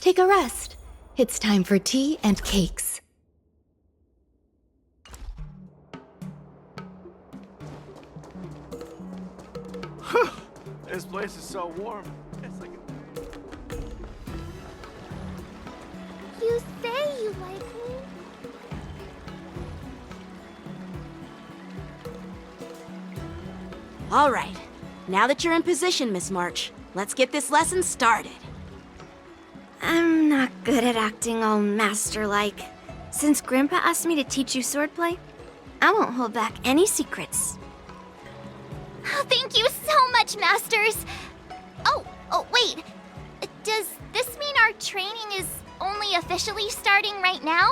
take a rest. It's time for tea and cakes. This place is so warm. It's like You say you like me? All right. Now that you're in position, Miss March, let's get this lesson started. I'm not good at acting all master-like. Since Grandpa asked me to teach you swordplay, I won't hold back any secrets. Thank you so much, Masters! Oh, wait. Does this mean our training is only officially starting right now?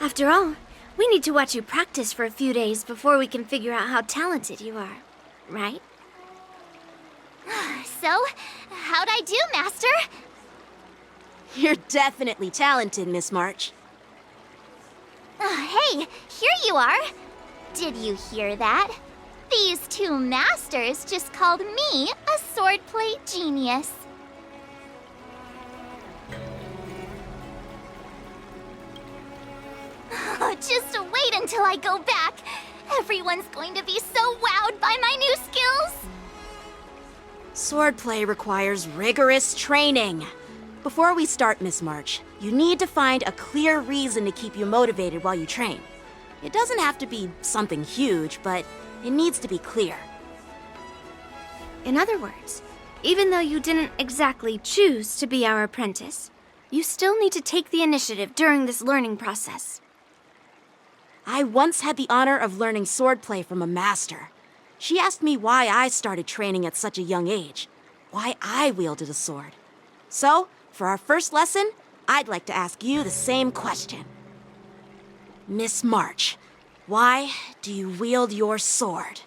After all, we need to watch you practice for a few days before we can figure out how talented you are, right? So, how'd I do, Master? You're definitely talented, Miss March. Hey, here you are. Did you hear that? These two masters just called me a swordplay genius. Just wait until I go back. Everyone's going to be so wowed by my new skills. Swordplay requires rigorous training. Before we start, Miss March, you need to find a clear reason to keep you motivated while you train. It doesn't have to be something huge, but it needs to be clear. In other words, even though you didn't exactly choose to be our apprentice, you still need to take the initiative during this learning process. I once had the honor of learning swordplay from a master. She asked me why I started training at such a young age, why I wielded a sword. So, for our first lesson, I'd like to ask you the same question. Miss March, why do you wield your sword?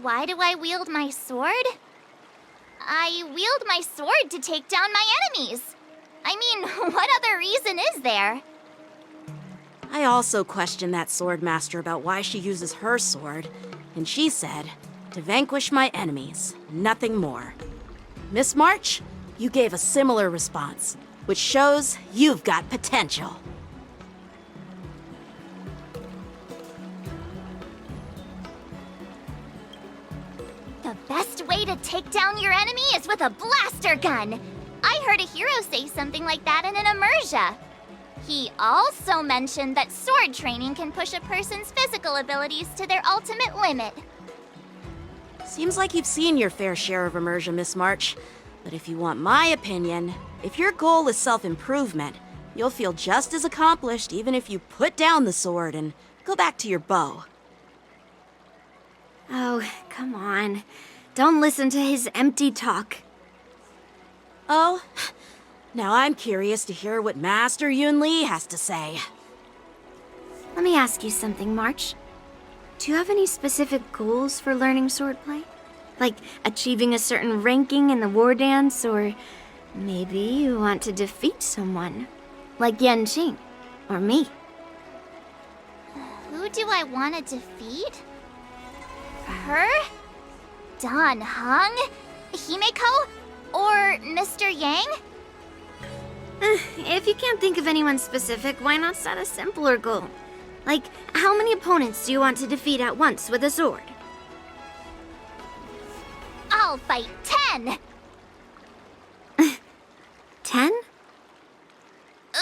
Why do I wield my sword? I wield my sword to take down my enemies. I mean, what other reason is there? I also questioned that sword master about why she uses her sword, and she said, to vanquish my enemies, nothing more. Miss March, you gave a similar response, which shows you've got potential. The best way to take down your enemy is with a blaster gun. I heard a hero say something like that in an immersia. He also mentioned that sword training can push a person's physical abilities to their ultimate limit. Seems like you've seen your fair share of immersion, Miss March. But if you want my opinion, if your goal is self-improvement, you'll feel just as accomplished even if you put down the sword and go back to your bow. Oh, come on. Don't listen to his empty talk. Oh, now I'm curious to hear what Master Yun Li has to say. Let me ask you something, March. Do you have any specific goals for learning swordplay? Like achieving a certain ranking in the war dance, or maybe you want to defeat someone, like Yan Qing, or me? Who do I want to defeat? Her? Dan Heng? Himeko? Or Mr. Yang? If you can't think of anyone specific, why not set a simpler goal? Like, how many opponents do you want to defeat at once with a sword? I'll fight 10! 10?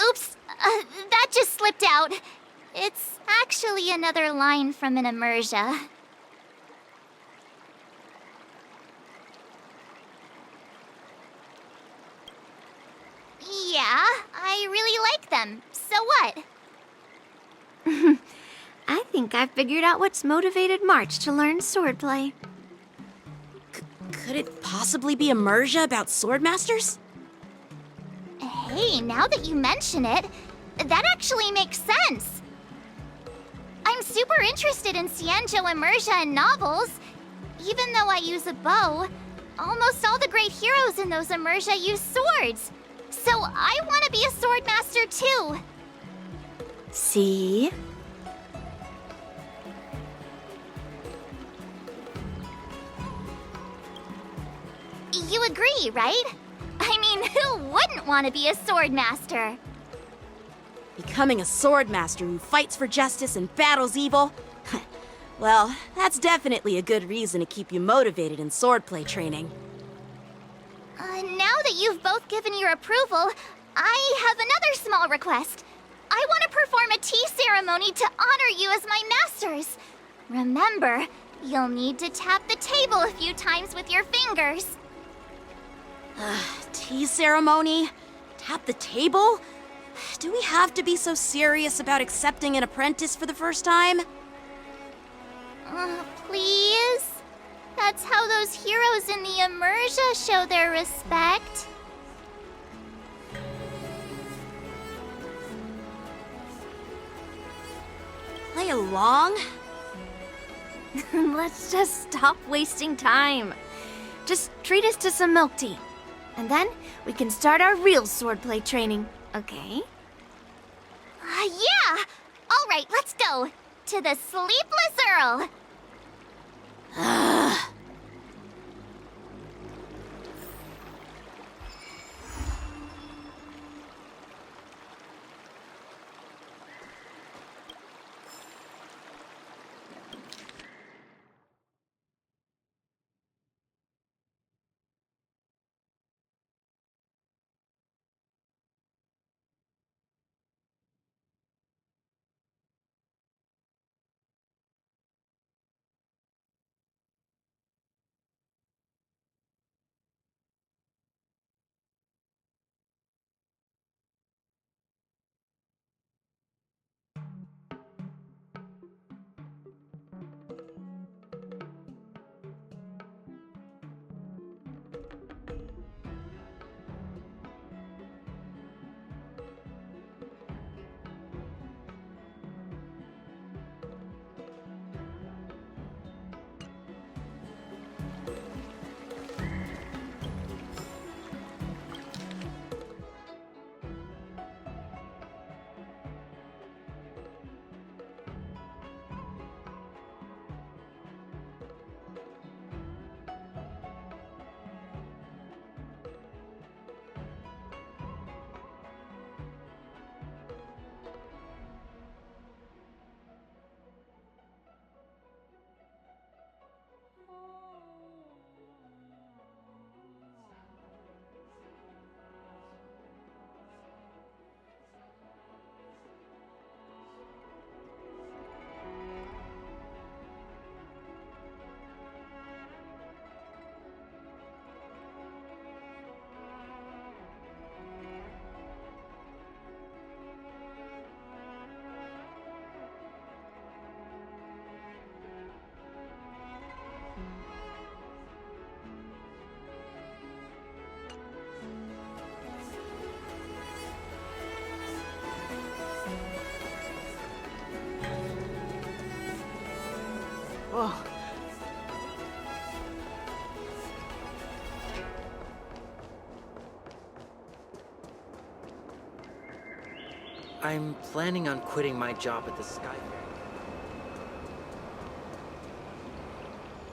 Oops, that just slipped out. It's actually another line from an immersia. Yeah, I really like them. So what? I think I figured out what's motivated March to learn swordplay. Could it possibly be immersia about sword masters? Hey, now that you mention it, that actually makes sense. I'm super interested in Xianzhou immersia and novels. Even though I use a bow, almost all the great heroes in those immersia use swords. So I want to be a sword master too. See? You agree, right? I mean, who wouldn't want to be a sword master? Becoming a sword master who fights for justice and battles evil? Well, that's definitely a good reason to keep you motivated in swordplay training. Now that you've both given your approval, I have another small request. I want to perform a tea ceremony to honor you as my masters. Remember, you'll need to tap the table a few times with your fingers. Tea ceremony? Tap the table? Do we have to be so serious about accepting an apprentice for the first time? Please? That's how those heroes in the Immersia show their respect. Play along? Let's just stop wasting time. Just treat us to some milk tea. And then we can start our real swordplay training, okay? Yeah! All right, let's go. To the Sleepless Earl. Oh. I'm planning on quitting my job at the Sky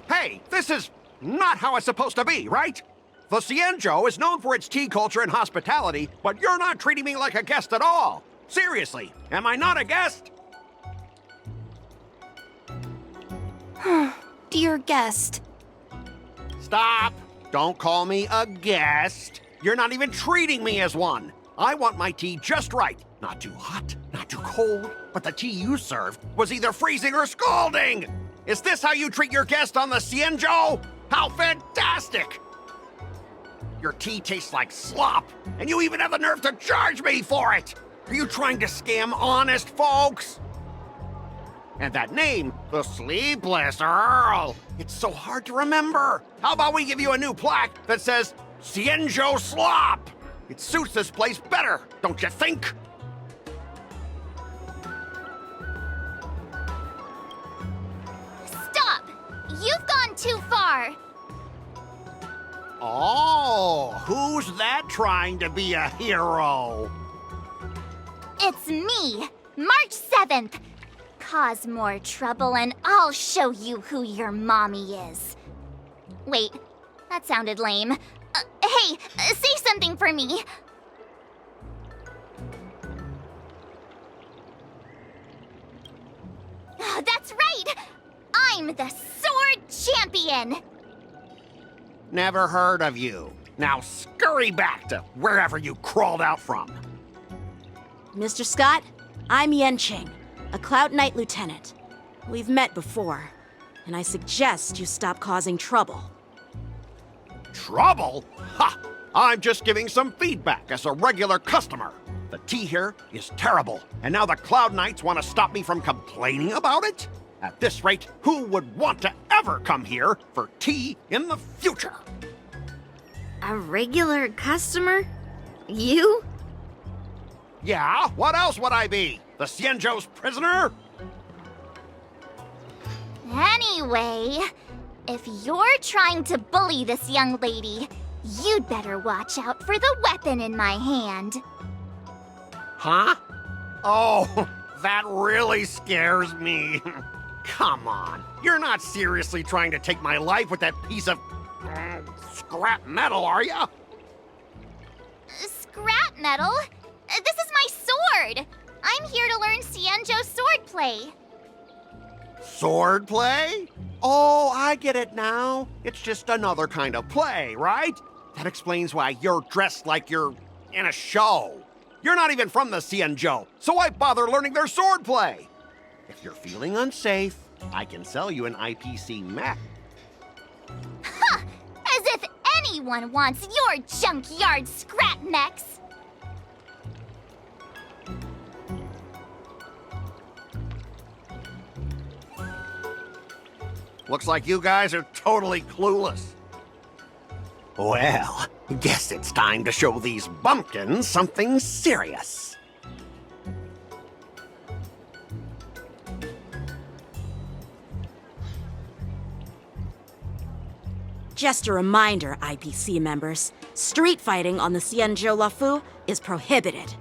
Fair. Hey, this is not how it's supposed to be, right? The Cienjo is known for its tea culture and hospitality, but you're not treating me like a guest at all. Seriously, am I not a guest? Dear guest. Stop! Don't call me a guest. You're not even treating me as one. I want my tea just right. Not too hot, not too cold, but the tea you served was either freezing or scalding! Is this how you treat your guest on the Cienjo? How fantastic! Your tea tastes like slop, and you even have the nerve to charge me for it! Are you trying to scam honest folks? And that name, the Sleepless Earl, it's so hard to remember. How about we give you a new plaque that says, Cienjo Slop? It suits this place better, don't you think? Stop! You've gone too far. Oh, who's that trying to be a hero? It's me, March 7th. Cause more trouble and I'll show you who your mommy is. Wait, that sounded lame. Hey, Hey, say something for me. That's right! I'm the sword champion! Never heard of you. Now scurry back to wherever you crawled out from. Mr. Scott, I'm Yenching, a Cloud Knight lieutenant. We've met before, and I suggest you stop causing trouble. Trouble? Ha! I'm just giving some feedback as a regular customer. The tea here is terrible, and now the Cloud Knights want to stop me from complaining about it? At this rate, who would want to ever come here for tea in the future? A regular customer? You? Yeah, what else would I be? The Xianzhou's prisoner? Anyway, if you're trying to bully this young lady, you'd better watch out for the weapon in my hand. Huh? Oh, that really scares me. Come on, you're not seriously trying to take my life with that piece of scrap metal, are you? Scrap metal? This is my sword! I'm here to learn Xianzhou swordplay. Swordplay? Oh, I get it now. It's just another kind of play, right? That explains why you're dressed like you're in a show. You're not even from the Xianzhou, so why bother learning their swordplay? If you're feeling unsafe, I can sell you an IPC mech. Ha! As if anyone wants your junkyard scrap mechs! Looks like you guys are totally clueless. Well, guess it's time to show these bumpkins something serious. Just a reminder, IPC members, street fighting on the Xianzhou Lafu is prohibited.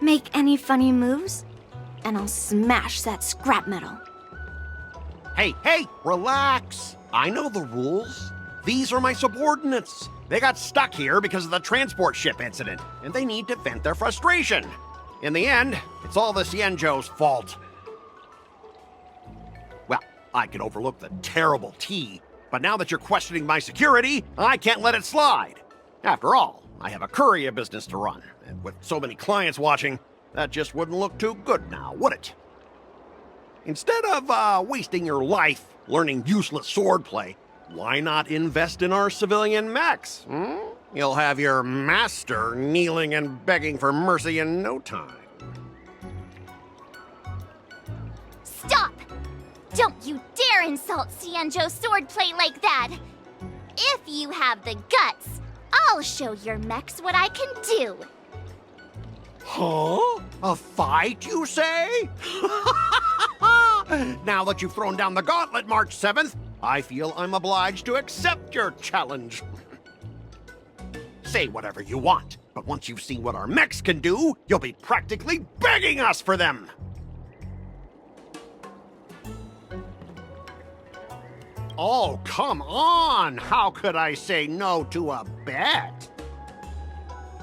Make any funny moves, and I'll smash that scrap metal. Hey, relax. I know the rules. These are my subordinates. They got stuck here because of the transport ship incident, and they need to vent their frustration. In the end, it's all the Xianzhou's fault. Well, I could overlook the terrible tea, but now that you're questioning my security, I can't let it slide. After all, I have a courier business to run, and with so many clients watching, that just wouldn't look too good now, would it? Instead of wasting your life learning useless swordplay, why not invest in our civilian mechs? You'll have your master kneeling and begging for mercy in no time. Stop! Don't you dare insult Xianzhou swordplay like that! If you have the guts, I'll show your mechs what I can do! Huh? A fight, you say? Now that you've thrown down the gauntlet, March 7th, I feel I'm obliged to accept your challenge. Say whatever you want, but once you've seen what our mechs can do, you'll be practically begging us for them! Oh, come on! How could I say no to a bet?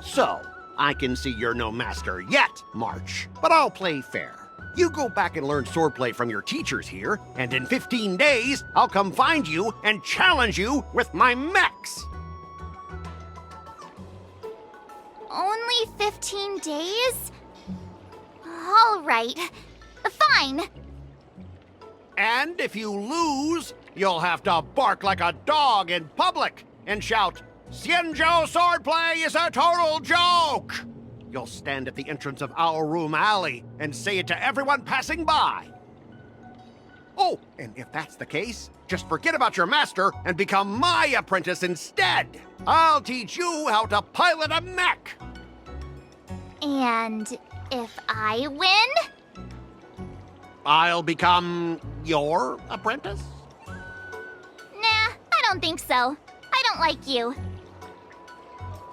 So, I can see you're no master yet, March, but I'll play fair. You go back and learn swordplay from your teachers here, and in 15 days, I'll come find you and challenge you with my mechs! Only 15 days? All right. Fine. And if you lose, you'll have to bark like a dog in public and shout, "Xianzhou swordplay is a total joke!" You'll stand at the entrance of our room alley and say it to everyone passing by. Oh, and if that's the case, just forget about your master and become my apprentice instead. I'll teach you how to pilot a mech. And if I win? I'll become your apprentice? Nah, I don't think so. I don't like you.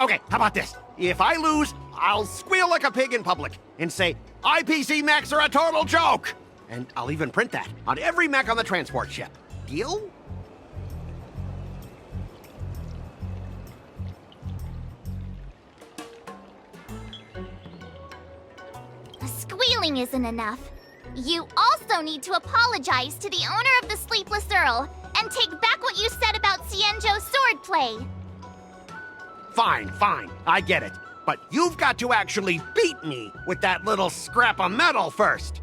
Okay, how about this? If I lose, I'll squeal like a pig in public and say, IPC mechs are a total joke! And I'll even print that on every mech on the transport ship. Deal? yelling isn't enough. You also need to apologize to the owner of the Sleepless Earl and take back what you said about Xianzhou's swordplay. Fine, fine, I get it. But you've got to actually beat me with that little scrap of metal first.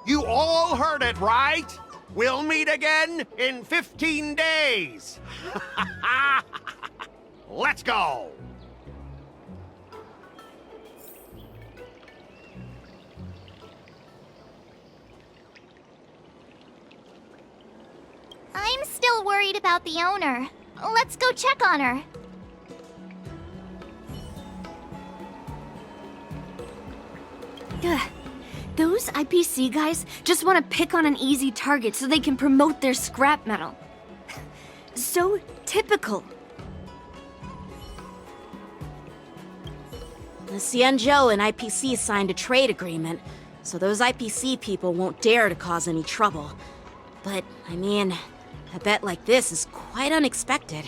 You all heard it, right? We'll meet again in 15 days. Let's go. I'm still worried about the owner. Let's go check on her. Ugh. Those IPC guys just want to pick on an easy target so they can promote their scrap metal. So typical. The Xianzhou and IPC signed a trade agreement, so those IPC people won't dare to cause any trouble. But, I mean, a bet like this is quite unexpected.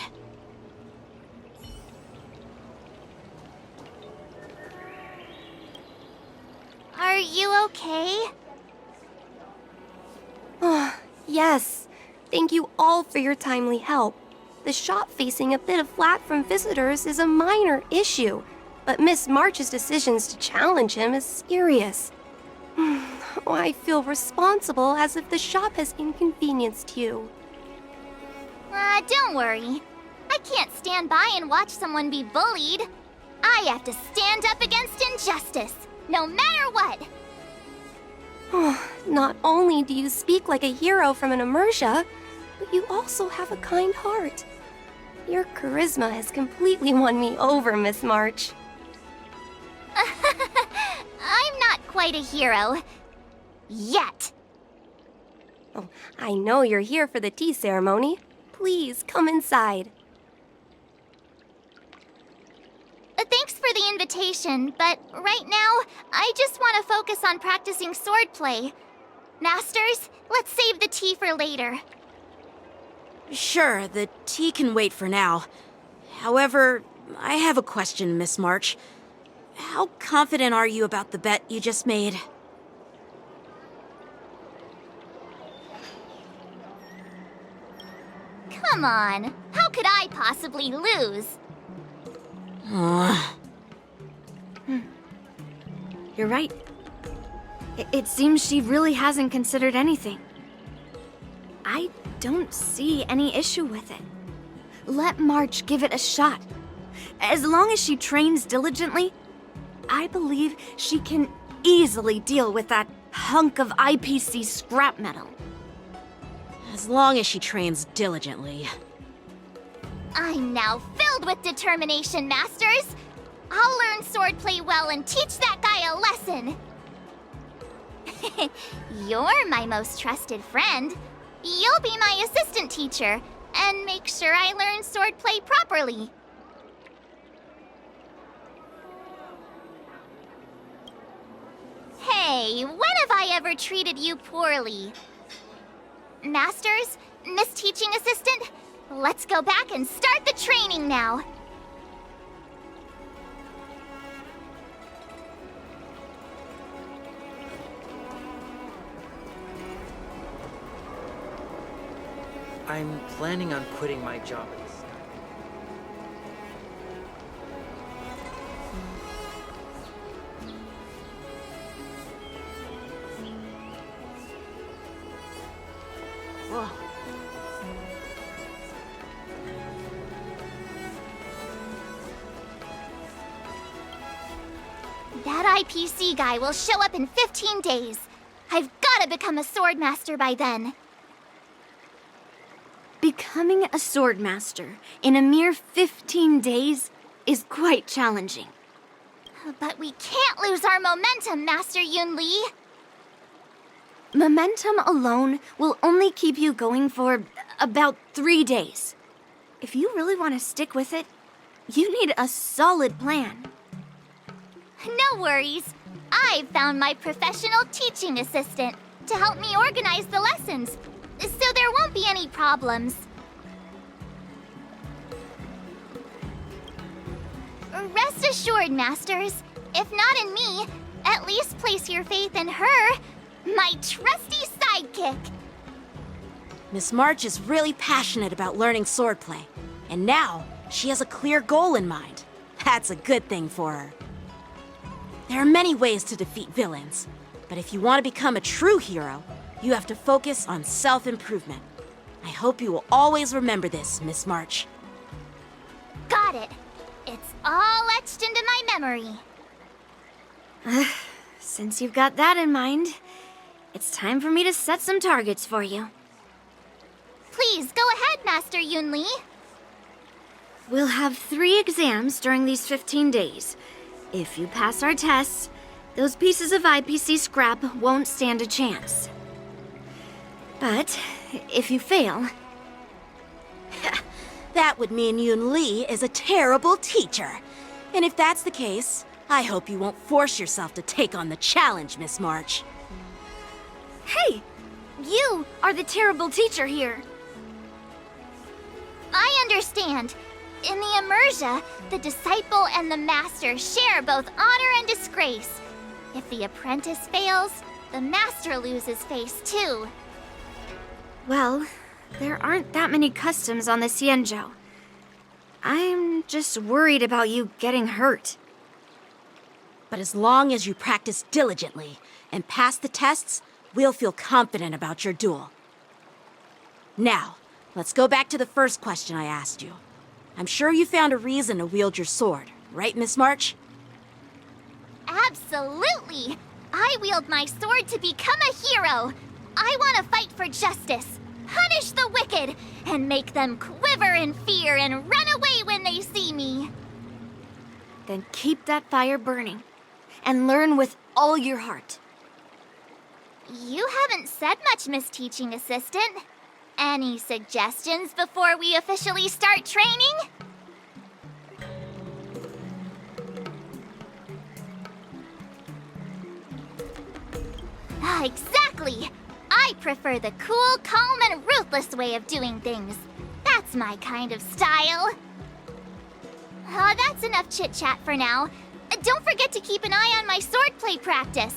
Are you okay? Yes. Thank you all for your timely help. The shop facing a bit of flack from visitors is a minor issue, but Miss March's decisions to challenge him is serious. I feel responsible as if the shop has inconvenienced you. Don't worry. I can't stand by and watch someone be bullied. I have to stand up against injustice, no matter what. Not only do you speak like a hero from an Immersia, but you also have a kind heart. Your charisma has completely won me over, Miss March. I'm not quite a hero. Yet. Oh, I know you're here for the tea ceremony. Please come inside. Thanks for the invitation, but right now, I just want to focus on practicing swordplay. Masters, let's save the tea for later. Sure, the tea can wait for now. However, I have a question, Miss March. How confident are you about the bet you just made? Come on, how could I possibly lose? You're right. It seems she really hasn't considered anything. I don't see any issue with it. Let March give it a shot. As long as she trains diligently, I believe she can easily deal with that hunk of IPC scrap metal. As long as she trains diligently. I'm now filled with determination, Masters. I'll learn swordplay well and teach that guy a lesson. You're my most trusted friend. You'll be my assistant teacher and make sure I learn swordplay properly. Hey, when have I ever treated you poorly? Masters, Miss Teaching Assistant, let's go back and start the training now. I'm planning on quitting my job at this time. Whoa. That IPC guy will show up in 15 days. I've gotta become a swordmaster by then. Becoming a swordmaster in a mere 15 days is quite challenging. But we can't lose our momentum, Master Yunli. Momentum alone will only keep you going for about 3 days. If you really want to stick with it, you need a solid plan. No worries. I've found my professional teaching assistant to help me organize the lessons, so there won't be any problems. Rest assured, Masters. If not in me, At least place your faith in her, my trusty sidekick. Miss March is really passionate about learning swordplay, and now she has a clear goal in mind. That's a good thing for her. There are many ways to defeat villains, but if you want to become a true hero, you have to focus on self-improvement. I hope you will always remember this, Miss March. Got it. It's all etched into my memory. Since you've got that in mind, it's time for me to set some targets for you. Please go ahead, Master Yunli. We'll have 3 exams during these 15 days. If you pass our tests, those pieces of IPC scrap won't stand a chance. But if you fail... That would mean Yun Li is a terrible teacher. And if that's the case, I hope you won't force yourself to take on the challenge, Miss March. Hey! You are the terrible teacher here. I understand. In the Emersia, the disciple and the master share both honor and disgrace. If the apprentice fails, the master loses face too. Well, there aren't that many customs on the Xianzhou. I'm just worried about you getting hurt. But as long as you practice diligently and pass the tests, we'll feel confident about your duel. Now, let's go back to the first question I asked you. I'm sure you found a reason to wield your sword, right, Miss March? Absolutely! I wield my sword to become a hero. I want to fight for justice, punish the wicked, and make them quiver in fear and run away when they see me. Then keep that fire burning, and learn with all your heart. You haven't said much, Miss Teaching Assistant. Any suggestions before we officially start training? Exactly! I prefer the cool, calm, and ruthless way of doing things. That's my kind of style. That's enough chit-chat for now. Don't forget to keep an eye on my swordplay practice.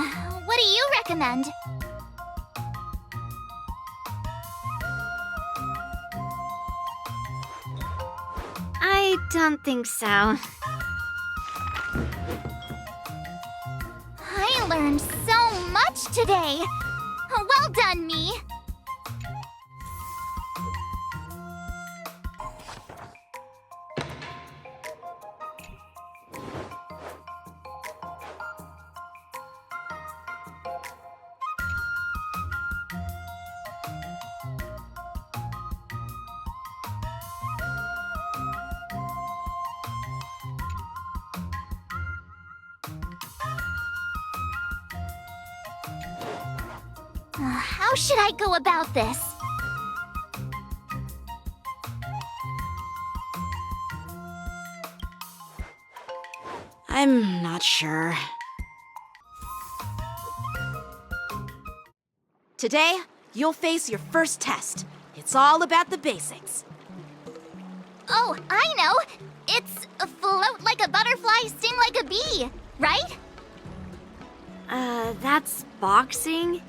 What do you recommend? I don't think so. I learned so much today. Well done, me. How should I go about this? I'm not sure. Today, you'll face your first test. It's all about the basics. Oh, I know! It's float like a butterfly, sting like a bee, right? That's boxing?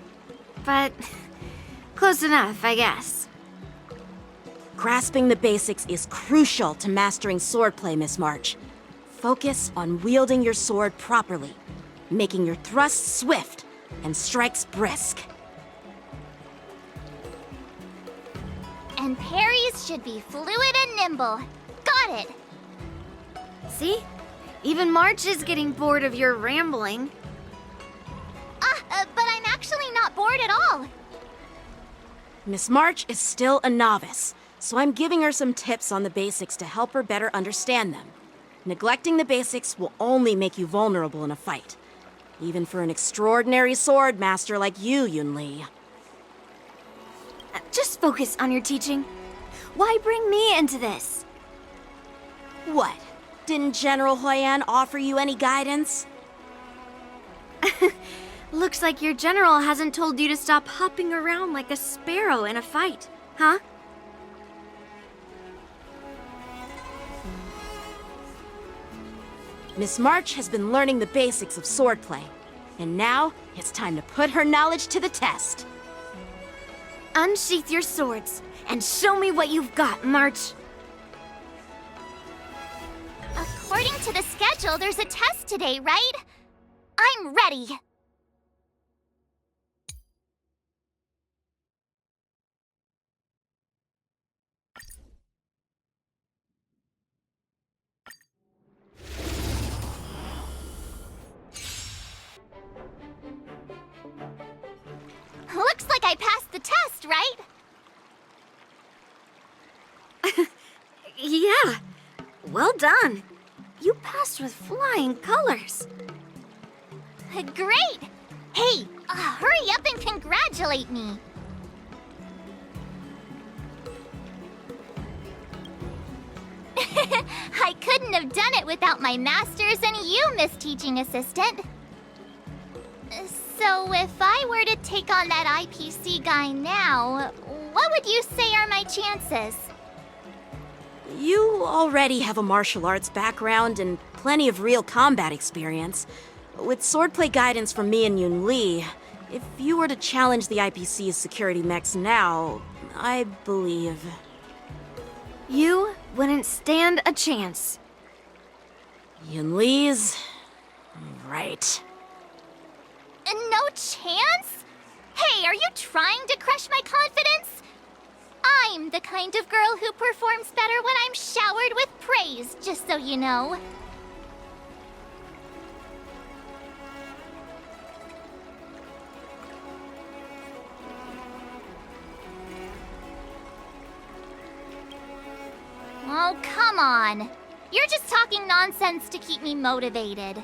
But close enough, I guess. Grasping the basics is crucial to mastering swordplay, Miss March. Focus on wielding your sword properly, making your thrusts swift and strikes brisk. And parries should be fluid and nimble. Got it! See? Even March is getting bored of your rambling. But I'm actually not bored at all. Miss March is still a novice, so I'm giving her some tips on the basics to help her better understand them. Neglecting the basics will only make you vulnerable in a fight, even for an extraordinary sword master like you, Yunli. Just focus on your teaching. Why bring me into this? What? Didn't General Huyan offer you any guidance? Looks like your general hasn't told you to stop hopping around like a sparrow in a fight, huh? Miss March has been learning the basics of swordplay, and now it's time to put her knowledge to the test. Unsheath your swords and show me what you've got, March. According to the schedule, there's a test today, right? I'm ready. Looks like I passed the test, right? Yeah, well done. You passed with flying colors. Great! Hey, hurry up and congratulate me. I couldn't have done it without my masters and you, Miss Teaching Assistant. So if I were to take on that IPC guy now, what would you say are my chances? You already have a martial arts background and plenty of real combat experience. With swordplay guidance from me and Yunli, if you were to challenge the IPC's security mechs now, I believe... You wouldn't stand a chance. Yunli's... right. No chance? Hey, are you trying to crush my confidence? I'm the kind of girl who performs better when I'm showered with praise, just so you know. Oh, come on. You're just talking nonsense to keep me motivated.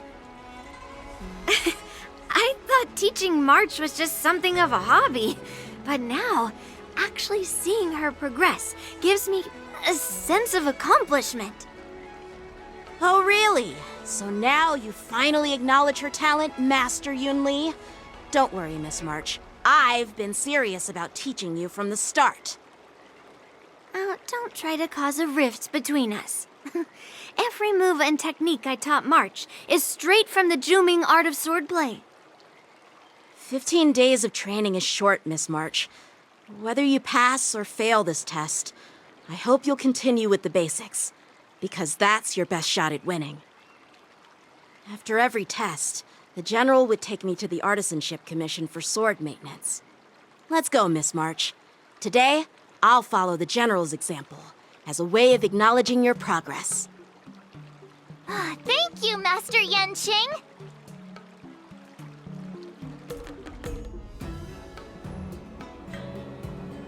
I thought teaching March was just something of a hobby, but now, actually seeing her progress gives me a sense of accomplishment. Oh, really? So now you finally acknowledge her talent, Master Yunli? Don't worry, Miss March. I've been serious about teaching you from the start. Oh, don't try to cause a rift between us. Every move and technique I taught March is straight from the Juming art of swordplay. 15 days of training is short, Miss March. Whether you pass or fail this test, I hope you'll continue with the basics, because that's your best shot at winning. After every test, the General would take me to the Artisanship Commission for sword maintenance. Let's go, Miss March. Today, I'll follow the General's example as a way of acknowledging your progress. Thank you, Master Yanqing.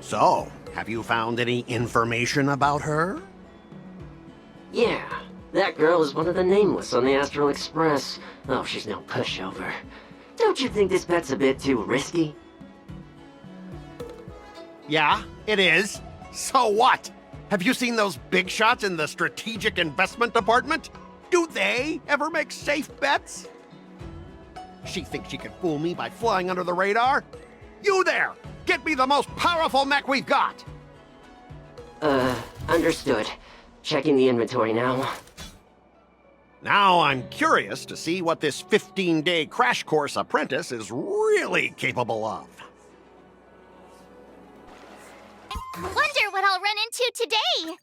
So, have you found any information about her? Yeah, that girl is one of the nameless on the Astral Express. Oh, she's no pushover. Don't you think this bet's a bit too risky? Yeah, it is. So what? Have you seen those big shots in the Strategic Investment Department? Do they ever make safe bets? She thinks she can fool me by flying under the radar? You there! Get me the most powerful mech we've got! Understood. Checking the inventory now. Now I'm curious to see what this 15-day crash course apprentice is really capable of. Wonder what I'll run into today.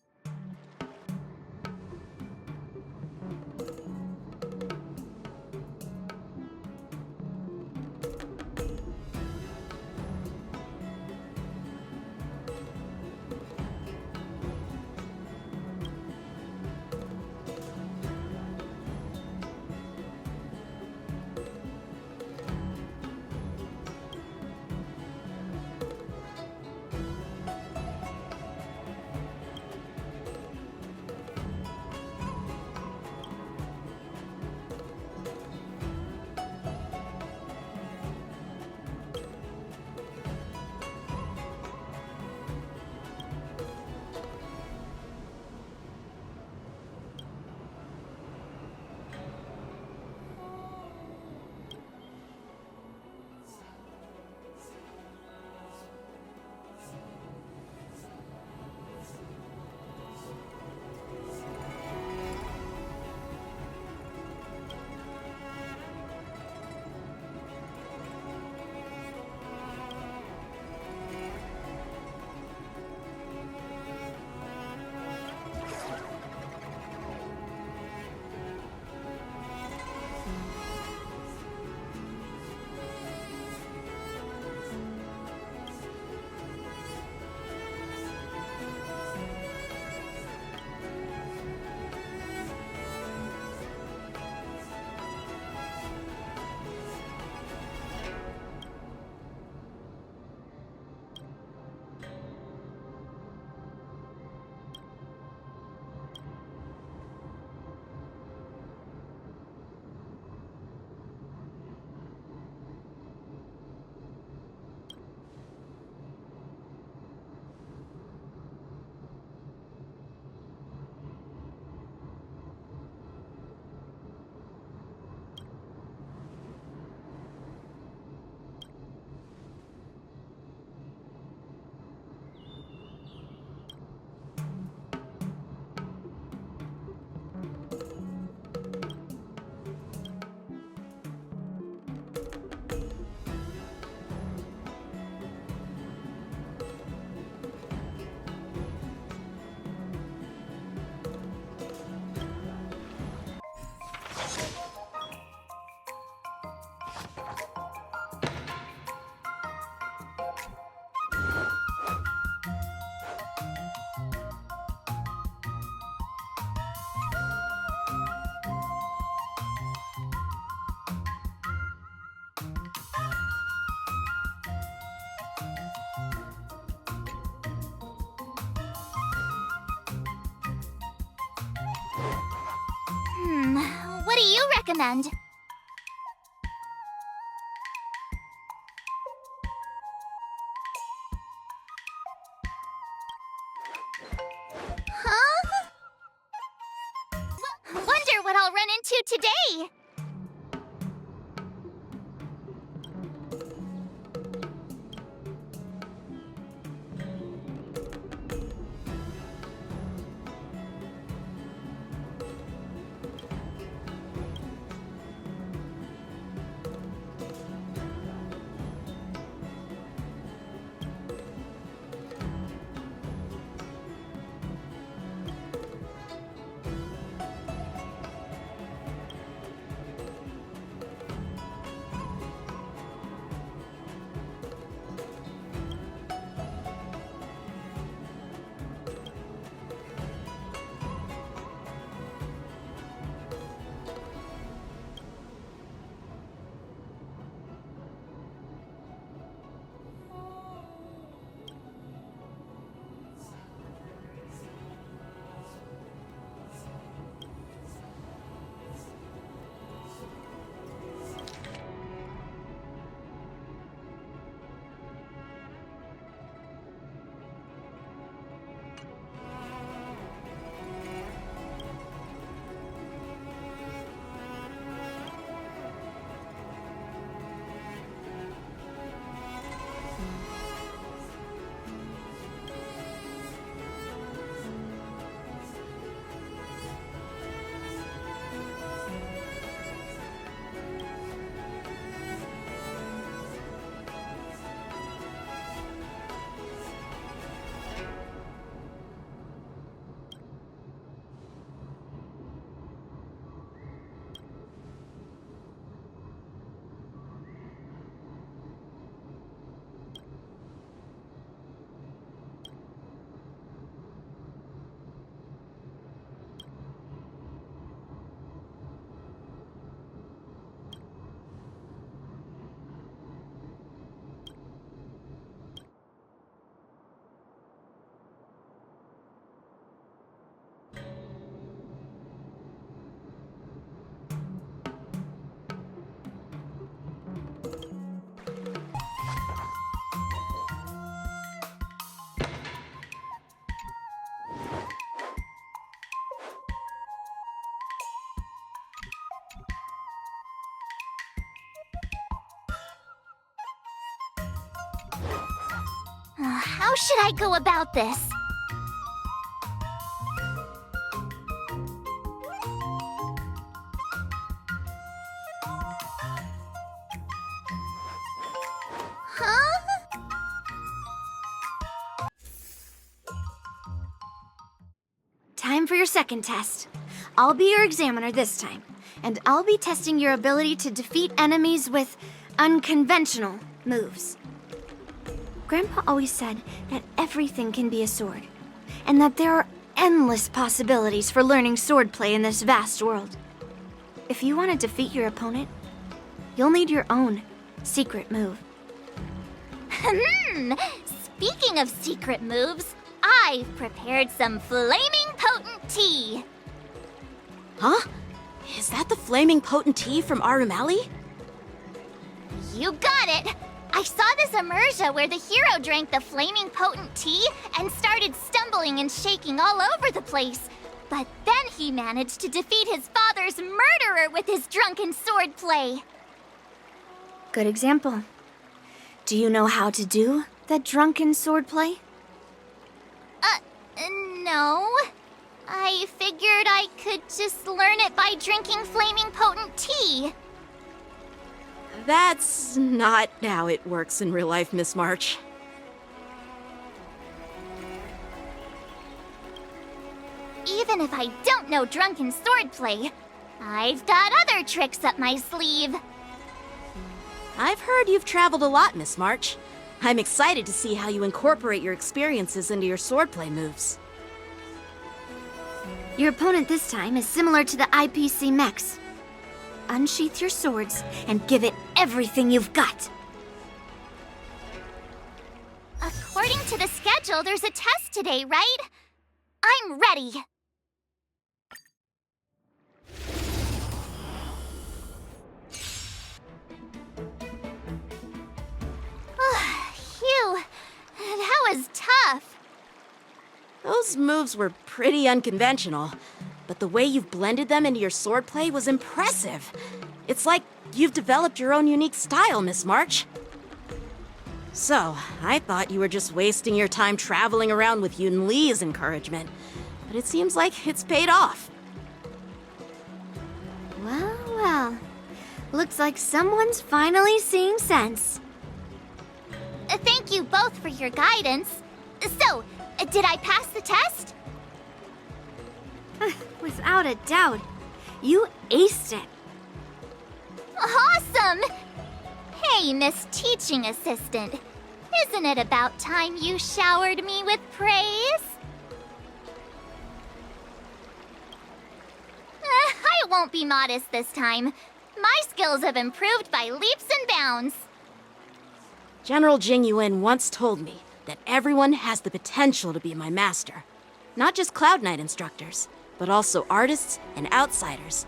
What do you recommend? Huh? Wonder what I'll run into today. How should I go about this? Huh? Time for your second test. I'll be your examiner this time, and I'll be testing your ability to defeat enemies with unconventional moves. Grandpa always said that everything can be a sword, and that there are endless possibilities for learning swordplay in this vast world. If you want to defeat your opponent, you'll need your own secret move. Speaking of secret moves, I've prepared some flaming potent tea. Huh? Is that the flaming potent tea from Arumali? You got it! I saw this immersion where the hero drank the flaming potent tea and started stumbling and shaking all over the place. But then he managed to defeat his father's murderer with his drunken swordplay. Good example. Do you know how to do that drunken swordplay? No. I figured I could just learn it by drinking flaming potent tea. That's not how it works in real life, Miss March. Even if I don't know drunken swordplay, I've got other tricks up my sleeve. I've heard you've traveled a lot, Miss March. I'm excited to see how you incorporate your experiences into your swordplay moves. Your opponent this time is similar to the IPC mechs. Unsheath your swords and give it everything you've got. According to the schedule, there's a test today, right? I'm ready. Phew, that was tough. Those moves were pretty unconventional, but the way you've blended them into your swordplay was impressive. It's like you've developed your own unique style, Miss March. So, I thought you were just wasting your time traveling around with Yun Li's encouragement, but it seems like it's paid off. Well, well. Looks like someone's finally seeing sense. Thank you both for your guidance. So, did I pass the test? Without a doubt. You aced it. Awesome! Hey, Miss Teaching Assistant. Isn't it about time you showered me with praise? I won't be modest this time. My skills have improved by leaps and bounds. General Jing Yuan once told me that everyone has the potential to be my master. Not just Cloud Knight instructors, but also artists and outsiders.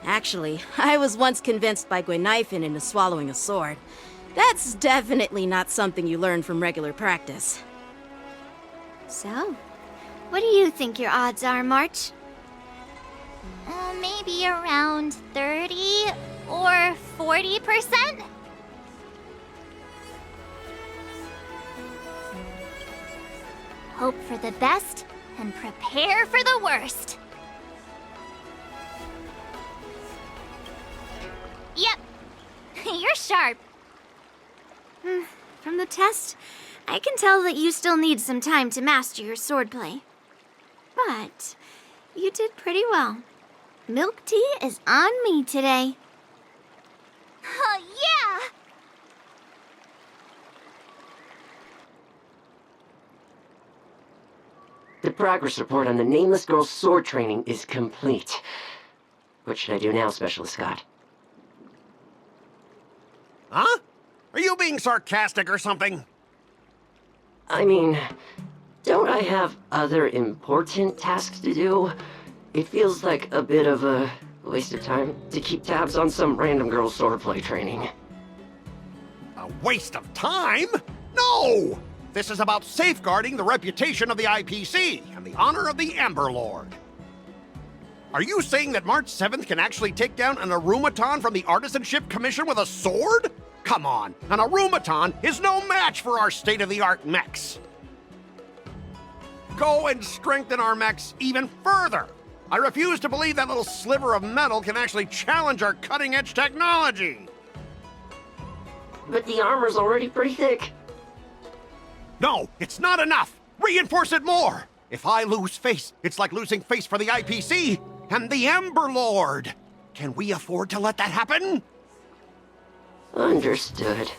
Actually, I was once convinced by Gui Naifin into swallowing a sword. That's definitely not something you learn from regular practice. So, what do you think your odds are, March? Maybe around 30 or 40%? Hope for the best and prepare for the worst. Yep, you're sharp. From the test, I can tell that you still need some time to master your swordplay. But you did pretty well. Milk tea is on me today. Oh, yeah! The progress report on the Nameless Girl's sword training is complete. What should I do now, Specialist Scott? Huh? Are you being sarcastic or something? I mean, don't I have other important tasks to do? It feels like a bit of a waste of time to keep tabs on some random girl's swordplay training. A waste of time? No! This is about safeguarding the reputation of the IPC and the honor of the Amber Lord. Are you saying that March 7th can actually take down an Arumaton from the Artisanship Commission with a sword? Come on, an Arumaton is no match for our state-of-the-art mechs. Go and strengthen our mechs even further. I refuse to believe that little sliver of metal can actually challenge our cutting-edge technology. But the armor's already pretty thick. No, it's not enough. Reinforce it more. If I lose face, it's like losing face for the IPC and the Ember Lord. Can we afford to let that happen? Understood.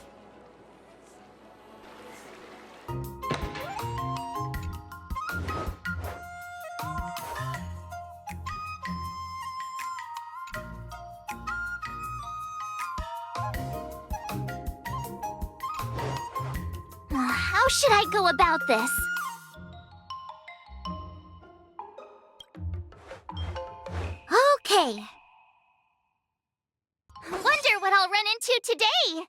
How should I go about this? Okay. Wonder what I'll run into today.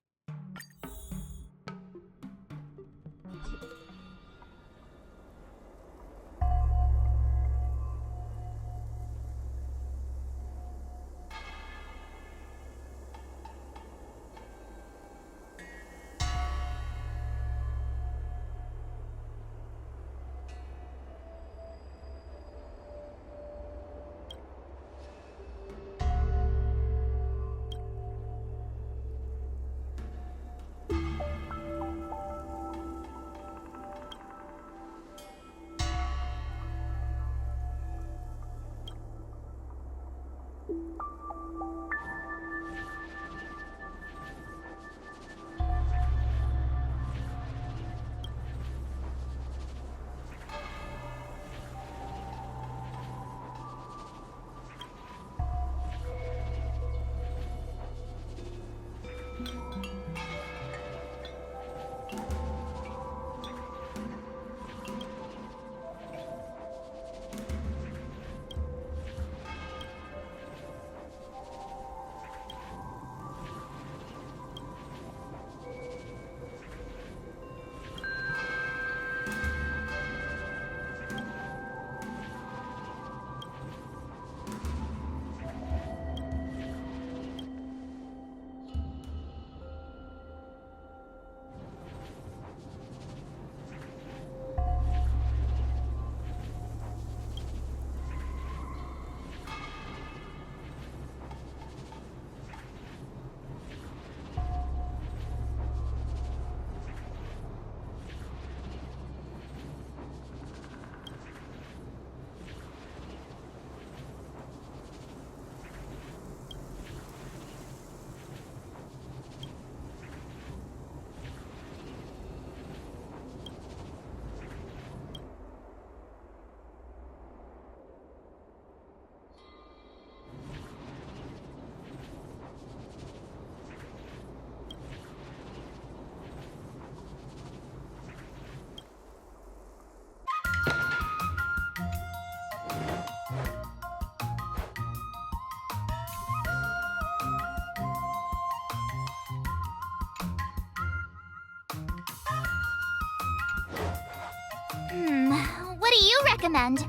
What do you recommend?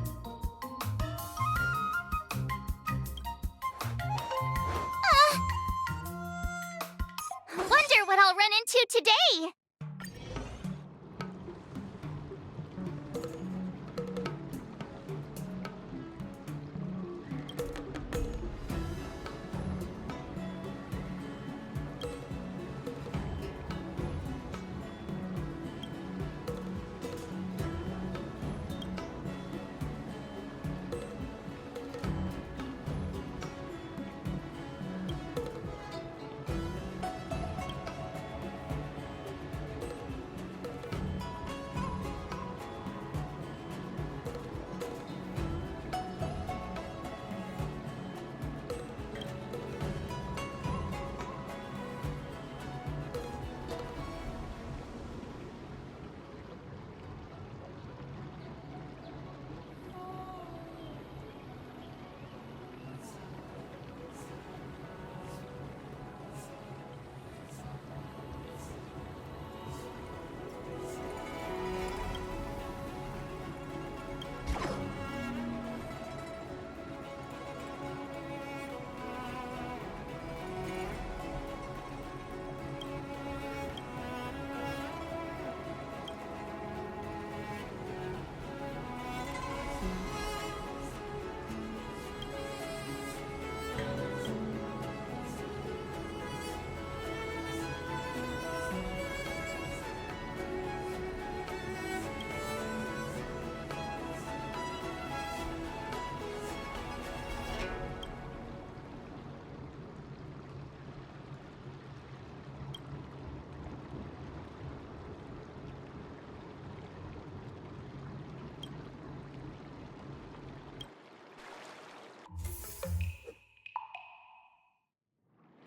Wonder what I'll run into today.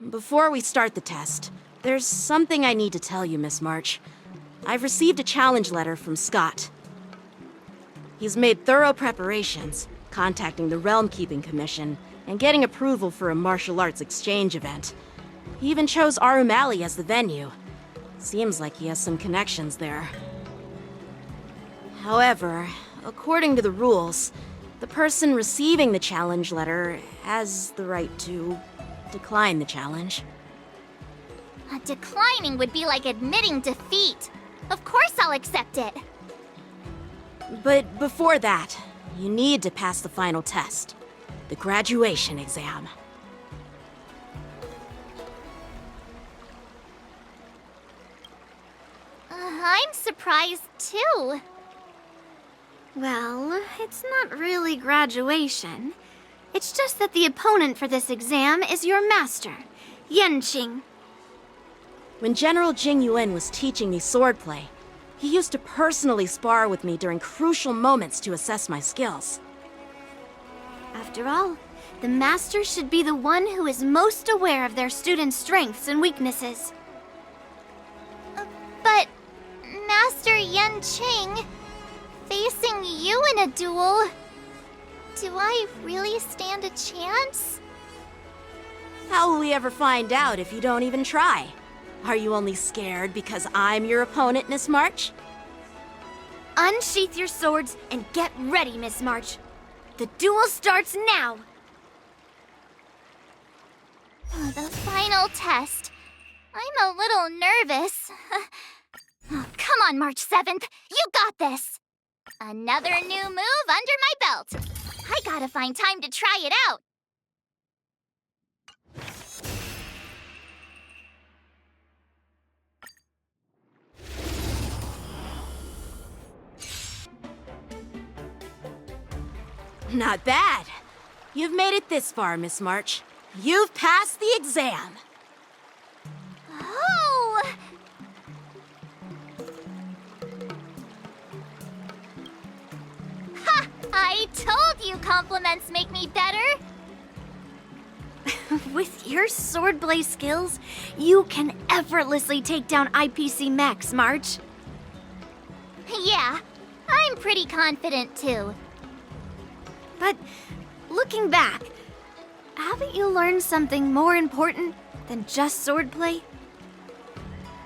Before we start the test, there's something I need to tell you, Miss March. I've received a challenge letter from Scott. He's made thorough preparations, contacting the Realm Keeping Commission, and getting approval for a martial arts exchange event. He even chose Arum Alley as the venue. Seems like he has some connections there. However, according to the rules, the person receiving the challenge letter has the right to decline the challenge. Declining would be like admitting defeat. Of course I'll accept it. But before that, you need to pass the final test, the graduation exam. I'm surprised too. Well, it's not really graduation. It's just that the opponent for this exam is your master, Yenqing. When General Jing Yuan was teaching me swordplay, he used to personally spar with me during crucial moments to assess my skills. After all, the master should be the one who is most aware of their students' strengths and weaknesses. But, Master Yenqing, facing you in a duel, do I really stand a chance? How will we ever find out if you don't even try? Are you only scared because I'm your opponent, Miss March? Unsheath your swords and get ready, Miss March. The duel starts now! The final test. I'm a little nervous. Come on, March 7th. You got this! Another new move under my belt. I gotta find time to try it out. Not bad. You've made it this far, Miss March. You've passed the exam. Oh! Ha! I told you compliments make me better. With your swordplay skills, you can effortlessly take down IPC Max, March. Yeah, I'm pretty confident too. But looking back, haven't you learned something more important than just swordplay?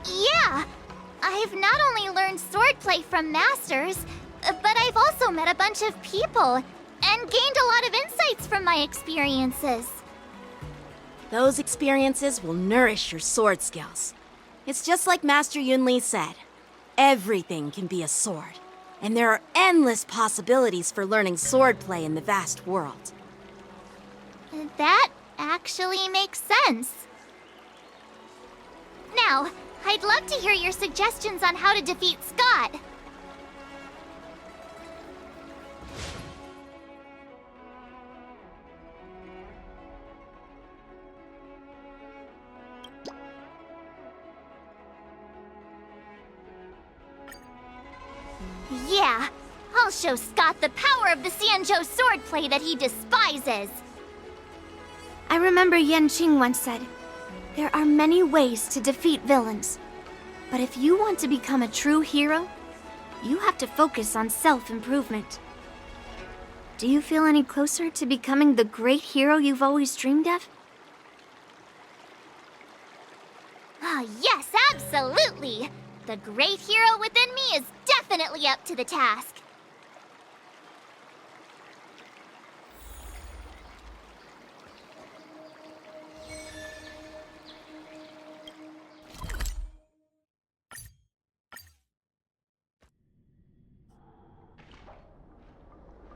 Yeah! I've not only learned swordplay from masters, but I've also met a bunch of people and gained a lot of insights from my experiences. Those experiences will nourish your sword skills. It's just like Master Yunli said. Everything can be a sword, and there are endless possibilities for learning swordplay in the vast world. That actually makes sense. Now, I'd love to hear your suggestions on how to defeat Scott. Yeah, I'll show Scott the power of the Xianzhou swordplay that he despises. I remember Yenqing once said, there are many ways to defeat villains. But if you want to become a true hero, you have to focus on self-improvement. Do you feel any closer to becoming the great hero you've always dreamed of? Ah, yes, absolutely! The great hero within me is definitely up to the task.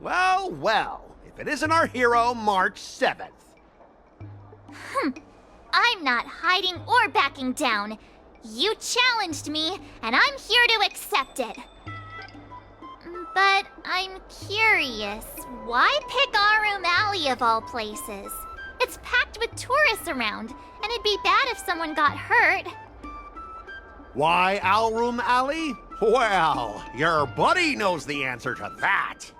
Well, well, if it isn't our hero, March 7th. I'm not hiding or backing down. You challenged me, and I'm here to accept it. But I'm curious, why pick Arum Alley of all places? It's packed with tourists around, and it'd be bad if someone got hurt. Why Alrum Alley? Well, your buddy knows the answer to that.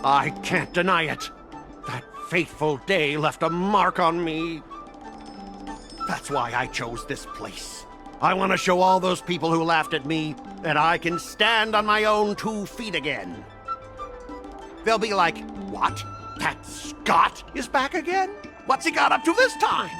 I can't deny it. That fateful day left a mark on me. That's why I chose this place. I want to show all those people who laughed at me that I can stand on my own 2 feet again. They'll be like, what? That Scott is back again? What's he got up to this time?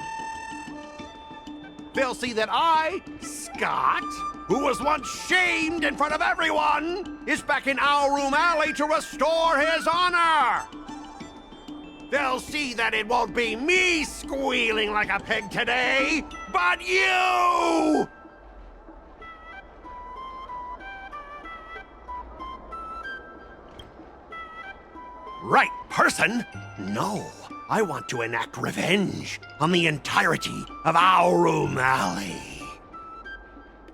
They'll see that I, Scott, who was once shamed in front of everyone, is back in Our Room Alley to restore his honor. They'll see that it won't be me squealing like a pig today, but you! Right person? No. I want to enact revenge on the entirety of Our Room Alley.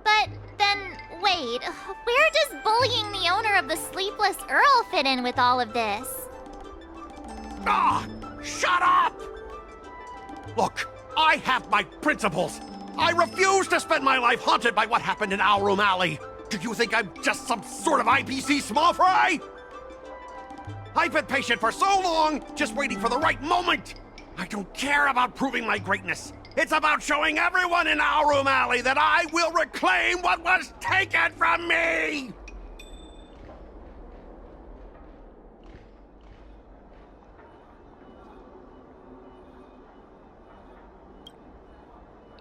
But then, wait, where does bullying the owner of the Sleepless Earl fit in with all of this? Ah! Shut up! Look, I have my principles. I refuse to spend my life haunted by what happened in Our Room Alley. Do you think I'm just some sort of IPC small fry? I've been patient for so long, just waiting for the right moment. I don't care about proving my greatness. It's about showing everyone in Our Room Alley that I will reclaim what was taken from me!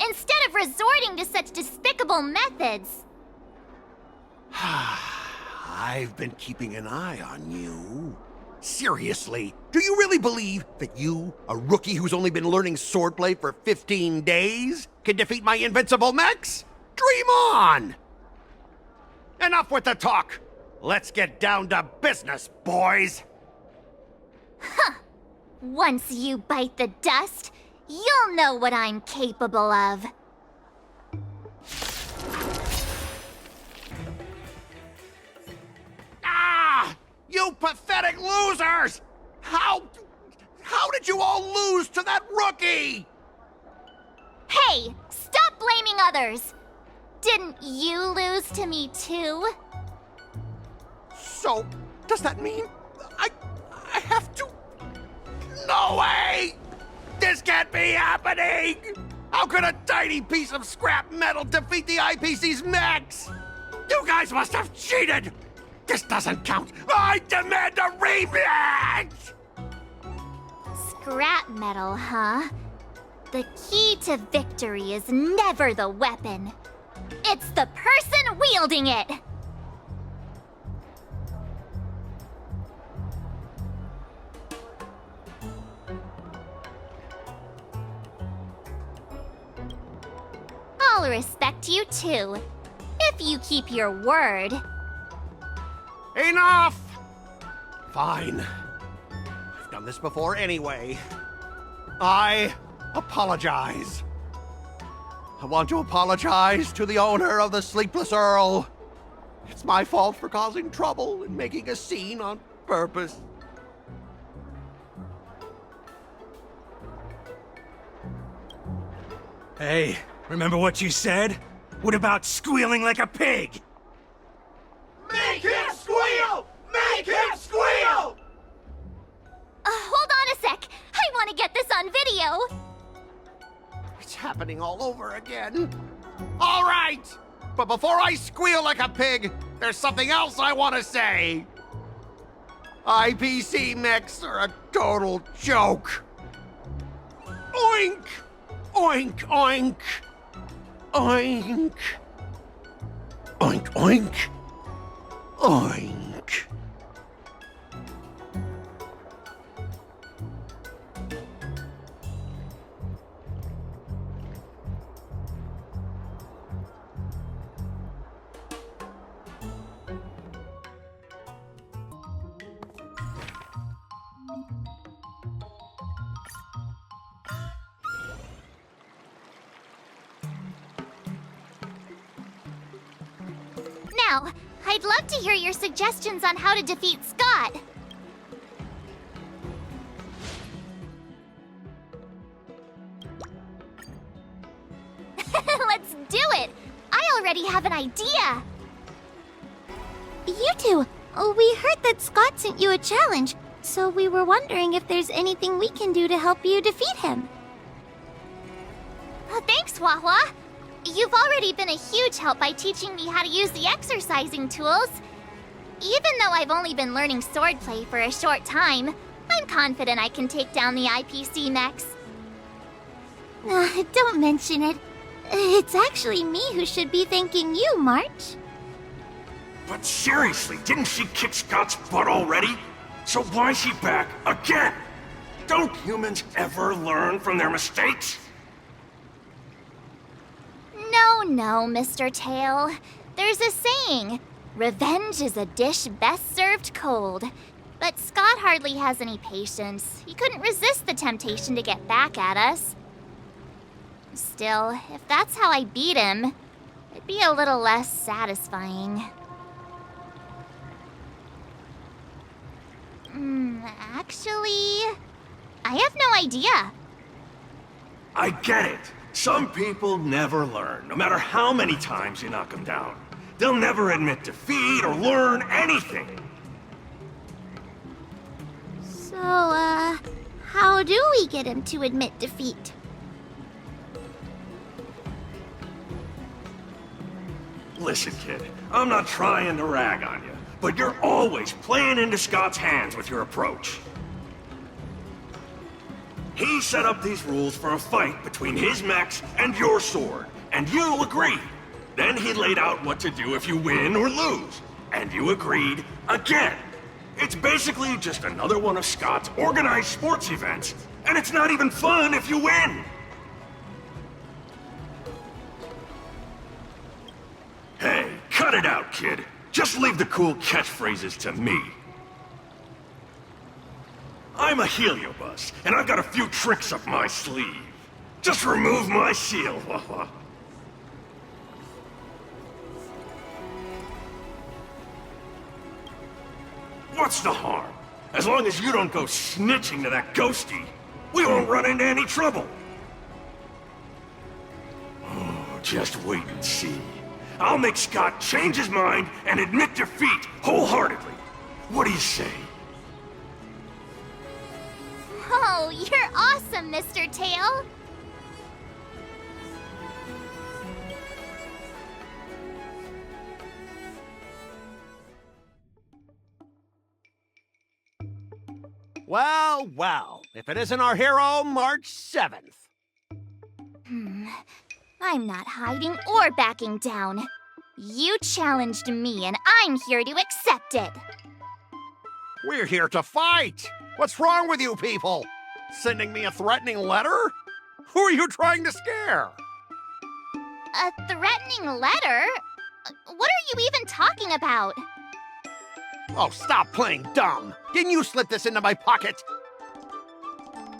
Instead of resorting to such despicable methods. I've been keeping an eye on you. Seriously, do you really believe that you, a rookie who's only been learning swordplay for 15 days, can defeat my invincible mechs? Dream on! Enough with the talk. Let's get down to business, boys. Once you bite the dust, you'll know what I'm capable of. Ah! You pathetic losers! How did you all lose to that rookie? Hey, stop blaming others! Didn't you lose to me too? So, does that mean I have to... No way! This can't be happening! How could a tiny piece of scrap metal defeat the IPC's mechs? You guys must have cheated! This doesn't count! I demand a rematch! Scrap metal, huh? The key to victory is never the weapon. It's the person wielding it! I'll respect you too, if you keep your word. Enough! Fine. I've done this before anyway. I apologize. I want to apologize to the owner of the Sleepless Earl. It's my fault for causing trouble and making a scene on purpose. Hey, remember what you said? What about squealing like a pig? Make him squeal! Make him squeal! Hold on a sec. I want to get this on video. It's happening all over again. All right! But before I squeal like a pig, there's something else I want to say. IPC mechs are a total joke. Oink! Oink, oink! Oink! Oink, oink! Oink! Now, I'd love to hear your suggestions on how to defeat Scott. Let's do it! I already have an idea! You two, we heard that Scott sent you a challenge. So we were wondering if there's anything we can do to help you defeat him. Thanks, Wahwa. You've already been a huge help by teaching me how to use the exercising tools. Even though I've only been learning swordplay for a short time, I'm confident I can take down the IPC mechs. Don't mention it. It's actually me who should be thanking you, March. But seriously, didn't she kick Scott's butt already? So why is she back again? Don't humans ever learn from their mistakes? No, Mr. Tail. There's a saying, revenge is a dish best served cold. But Scott hardly has any patience. He couldn't resist the temptation to get back at us. Still, if that's how I beat him, it'd be a little less satisfying. Actually, I have no idea. I get it. Some people never learn, no matter how many times you knock them down. They'll never admit defeat or learn anything. So, how do we get him to admit defeat? Listen, kid, I'm not trying to rag on you, but you're always playing into Scott's hands with your approach. He set up these rules for a fight between his mechs and your sword, and you agreed. Then he laid out what to do if you win or lose, and you agreed again. It's basically just another one of Scott's organized sports events, and it's not even fun if you win. Hey, cut it out, kid. Just leave the cool catchphrases to me. I'm a Heliobus, and I've got a few tricks up my sleeve. Just remove my seal. What's the harm? As long as you don't go snitching to that ghosty, we won't run into any trouble. Oh, just wait and see. I'll make Scott change his mind and admit defeat wholeheartedly. What do you say? Oh, you're awesome, Mr. Tail! Well, well, if it isn't our hero, March 7th. I'm not hiding or backing down. You challenged me, and I'm here to accept it. We're here to fight! What's wrong with you people? Sending me a threatening letter? Who are you trying to scare? A threatening letter? What are you even talking about? Oh, stop playing dumb! Didn't you slip this into my pocket?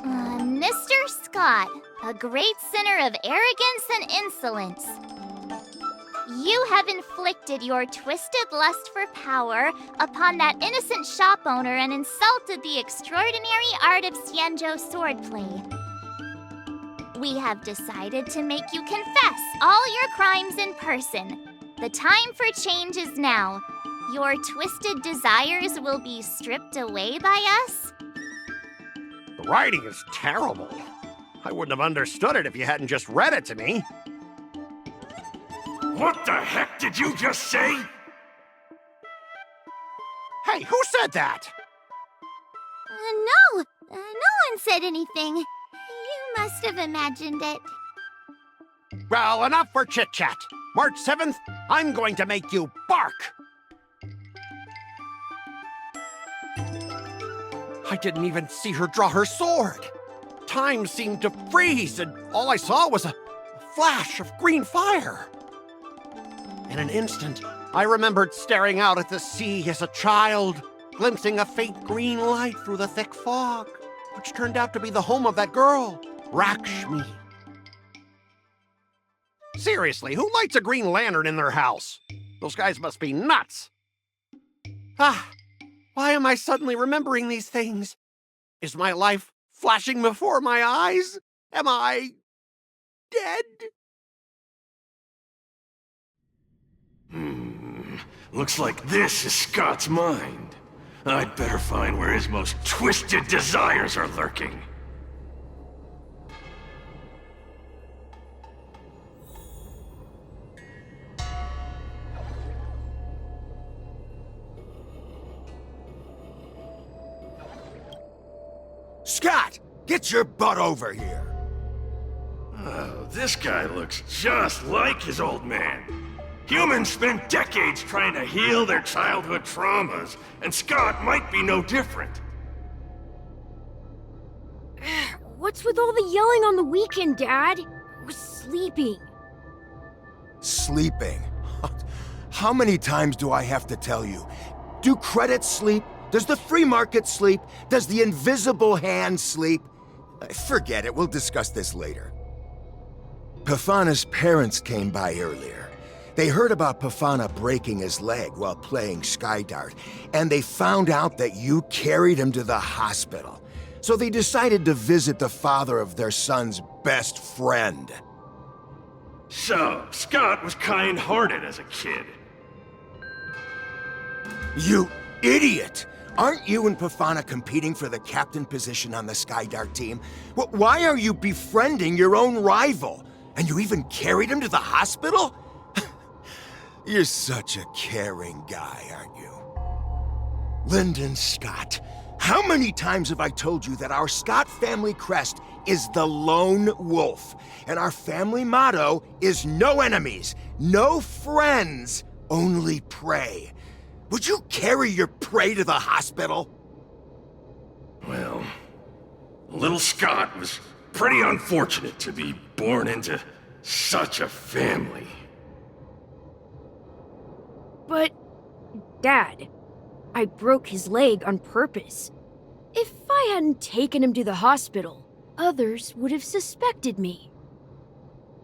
Mr. Scott, a great sinner of arrogance and insolence. You have inflicted your twisted lust for power upon that innocent shop owner and insulted the extraordinary art of Xianzhou swordplay. We have decided to make you confess all your crimes in person. The time for change is now. Your twisted desires will be stripped away by us. The writing is terrible. I wouldn't have understood it if you hadn't just read it to me. What the heck did you just say? Hey, who said that? No one said anything. You must have imagined it. Well, enough for chit-chat. March 7th, I'm going to make you bark. I didn't even see her draw her sword. Time seemed to freeze, and all I saw was a flash of green fire. In an instant, I remembered staring out at the sea as a child, glimpsing a faint green light through the thick fog, which turned out to be the home of that girl, Rakshmi. Seriously, who lights a green lantern in their house? Those guys must be nuts. Why am I suddenly remembering these things? Is my life flashing before my eyes? Am I dead? Looks like this is Scott's mind. I'd better find where his most twisted desires are lurking. Scott, get your butt over here. Oh, this guy looks just like his old man. Humans spend decades trying to heal their childhood traumas, and Scott might be no different. What's with all the yelling on the weekend, Dad? I was sleeping. Sleeping? How many times do I have to tell you? Do credits sleep? Does the free market sleep? Does the invisible hand sleep? Forget it, we'll discuss this later. Pafana's parents came by earlier. They heard about Pafana breaking his leg while playing Skydart, and they found out that you carried him to the hospital. So they decided to visit the father of their son's best friend. So, Scott was kind-hearted as a kid. You idiot! Aren't you and Pafana competing for the captain position on the Skydart team? Why are you befriending your own rival? And you even carried him to the hospital? You're such a caring guy, aren't you? Lyndon Scott, how many times have I told you that our Scott family crest is the lone wolf, and our family motto is no enemies, no friends, only prey. Would you carry your prey to the hospital? Well, little Scott was pretty unfortunate to be born into such a family. But, Dad, I broke his leg on purpose. If I hadn't taken him to the hospital, others would have suspected me.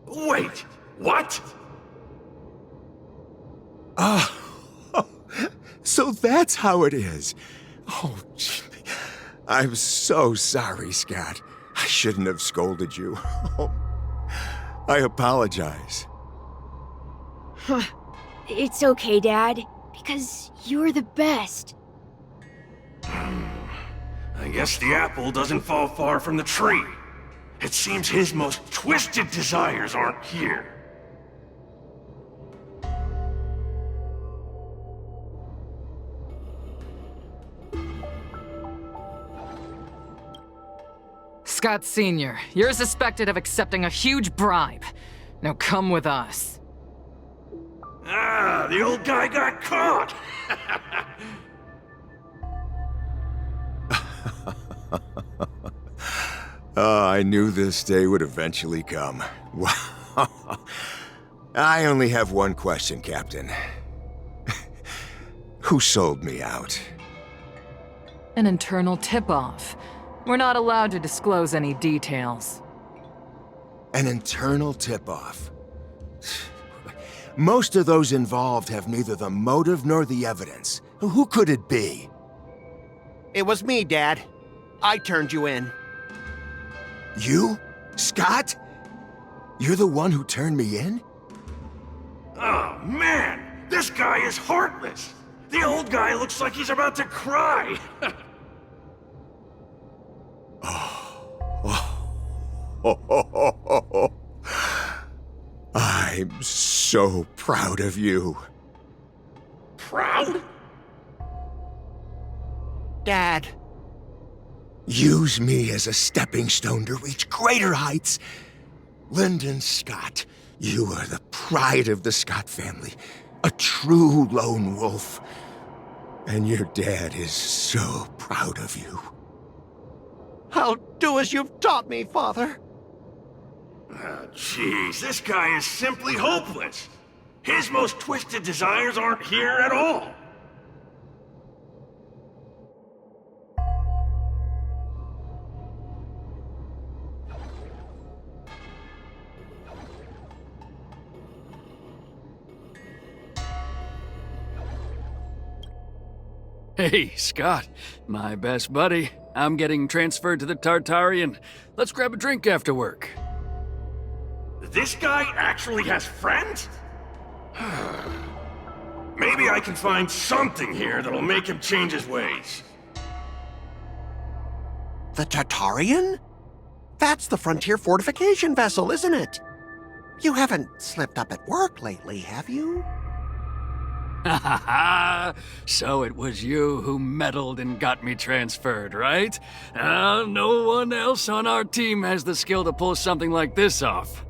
Wait, what? So that's how it is. Oh, gee. I'm so sorry, Scott. I shouldn't have scolded you. I apologize. It's okay, Dad, because you're the best. I guess the apple doesn't fall far from the tree. It seems his most twisted desires aren't here. Scott Sr., you're suspected of accepting a huge bribe. Now come with us. Ah, the old guy got caught! I knew this day would eventually come. Wow. I only have one question, Captain. Who sold me out? An internal tip-off. We're not allowed to disclose any details. An internal tip-off. Most of those involved have neither the motive nor the evidence. Who could it be? It was me, Dad. I turned you in. You? Scott? You're the one who turned me in? Oh, man! This guy is heartless! The old guy looks like he's about to cry! I'm so proud of you. Proud? Dad. Use me as a stepping stone to reach greater heights. Lyndon Scott, you are the pride of the Scott family. A true lone wolf. And your dad is so proud of you. I'll do as you've taught me, Father. Oh, jeez, this guy is simply hopeless. His most twisted desires aren't here at all. Hey, Scott, my best buddy. I'm getting transferred to the Tartarian. Let's grab a drink after work. This guy actually has friends? Maybe I can find something here that'll make him change his ways. The Tartarian? That's the frontier fortification vessel, isn't it? You haven't slipped up at work lately, have you? Ha ha ha! So it was you who meddled and got me transferred, right? No one else on our team has the skill to pull something like this off.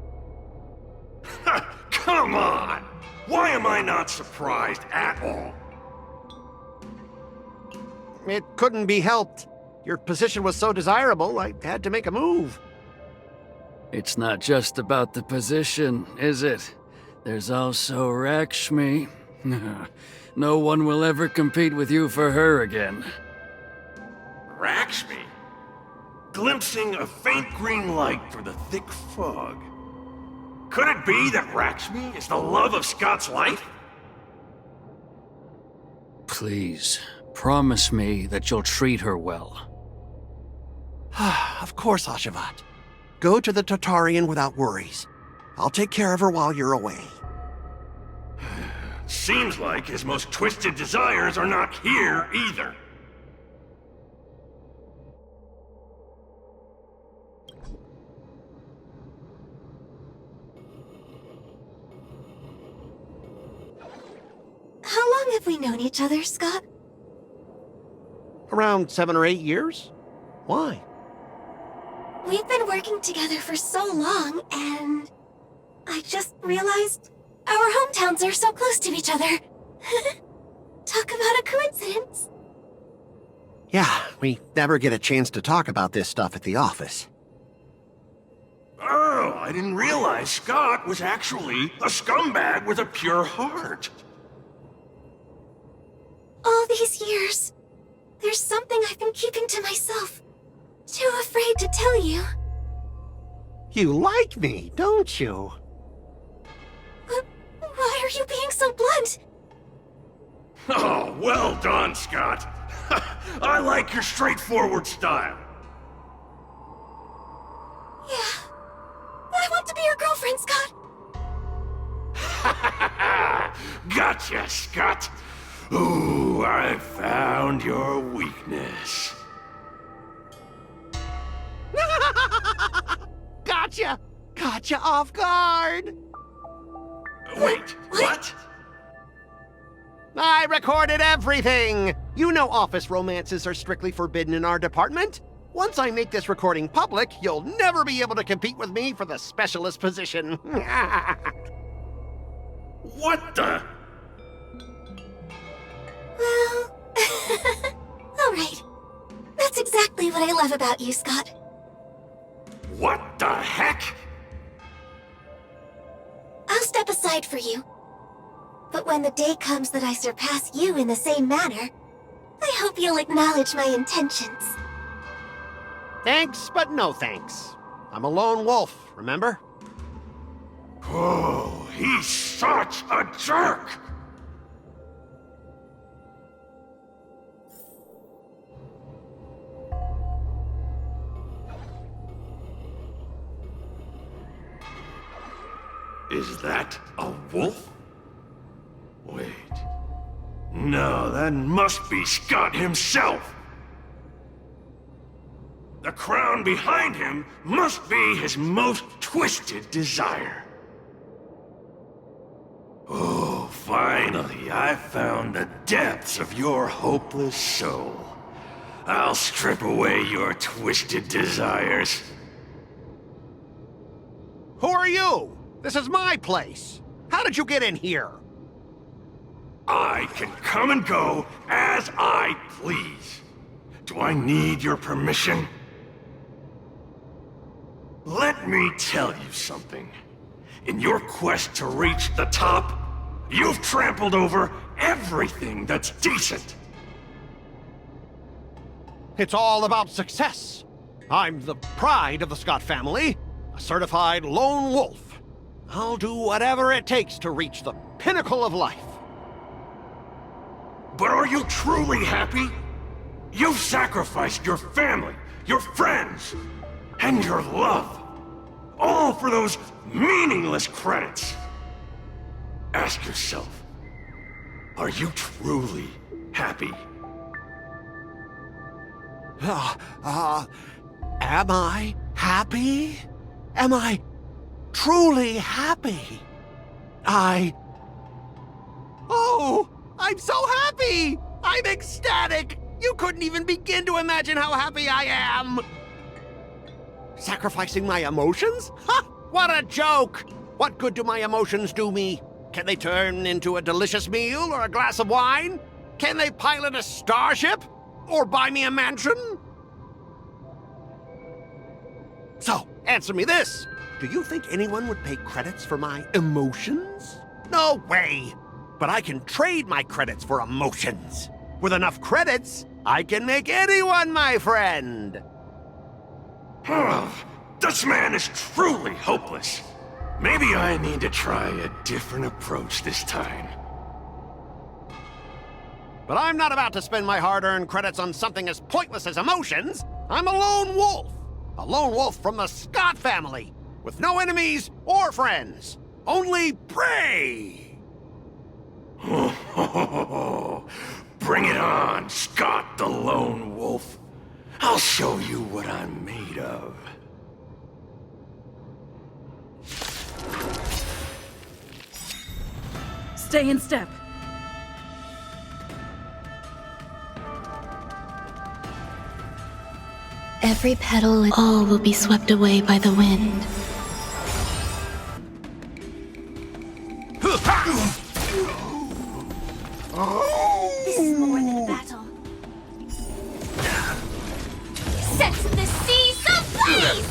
Come on! Why am I not surprised at all? It couldn't be helped. Your position was so desirable, I had to make a move. It's not just about the position, is it? There's also Rakshmi. No one will ever compete with you for her again. Rakshmi? Glimpsing a faint green light through the thick fog. Could it be that Rakshmi is the love of Scott's life? Please, promise me that you'll treat her well. Of course, Ashavat. Go to the Tartarian without worries. I'll take care of her while you're away. Seems like his most twisted desires are not here either. How long have we known each other, Scott? Around 7 or 8 years? Why? We've been working together for so long, and I just realized our hometowns are so close to each other. Talk about a coincidence. Yeah, we never get a chance to talk about this stuff at the office. Oh, I didn't realize Scott was actually a scumbag with a pure heart. All these years, there's something I've been keeping to myself. Too afraid to tell you. You like me, don't you? Why are you being so blunt? Oh, well done, Scott. I like your straightforward style. Yeah. I want to be your girlfriend, Scott. Gotcha, Scott. Ooh, I found your weakness. Gotcha! Gotcha off guard! Wait, what? I recorded everything! You know office romances are strictly forbidden in our department. Once I make this recording public, you'll never be able to compete with me for the specialist position. What the? Well... Alright. That's exactly what I love about you, Scott. What the heck? I'll step aside for you. But when the day comes that I surpass you in the same manner, I hope you'll acknowledge my intentions. Thanks, but no thanks. I'm a lone wolf, remember? Oh, he's such a jerk! Is that a wolf? Wait. No, that must be Scott himself! The crown behind him must be his most twisted desire. Oh, finally, I found the depths of your hopeless soul. I'll strip away your twisted desires. Who are you? This is my place. How did you get in here? I can come and go as I please. Do I need your permission? Let me tell you something. In your quest to reach the top, you've trampled over everything that's decent. It's all about success. I'm the pride of the Scott family, a certified lone wolf. I'll do whatever it takes to reach the pinnacle of life. But are you truly happy? You've sacrificed your family, your friends, and your love. All for those meaningless credits. Ask yourself, Are you truly happy? Am I happy? Am I truly happy? Oh, I'm so happy! I'm ecstatic! You couldn't even begin to imagine how happy I am! Sacrificing my emotions? Ha! What a joke! What good do my emotions do me? Can they turn into a delicious meal or a glass of wine? Can they pilot a starship? Or buy me a mansion? So, answer me this. Do you think anyone would pay credits for my emotions? No way! But I can trade my credits for emotions. With enough credits, I can make anyone my friend. This man is truly hopeless. Maybe I need to try a different approach this time. But I'm not about to spend my hard-earned credits on something as pointless as emotions. I'm a lone wolf. A lone wolf from the Scott family, with no enemies or friends. Only prey! Bring it on, Scott the Lone Wolf. I'll show you what I'm made of. Stay in step. Every petal, all will be swept away by the wind. This is more than a battle. Set the seas ablaze!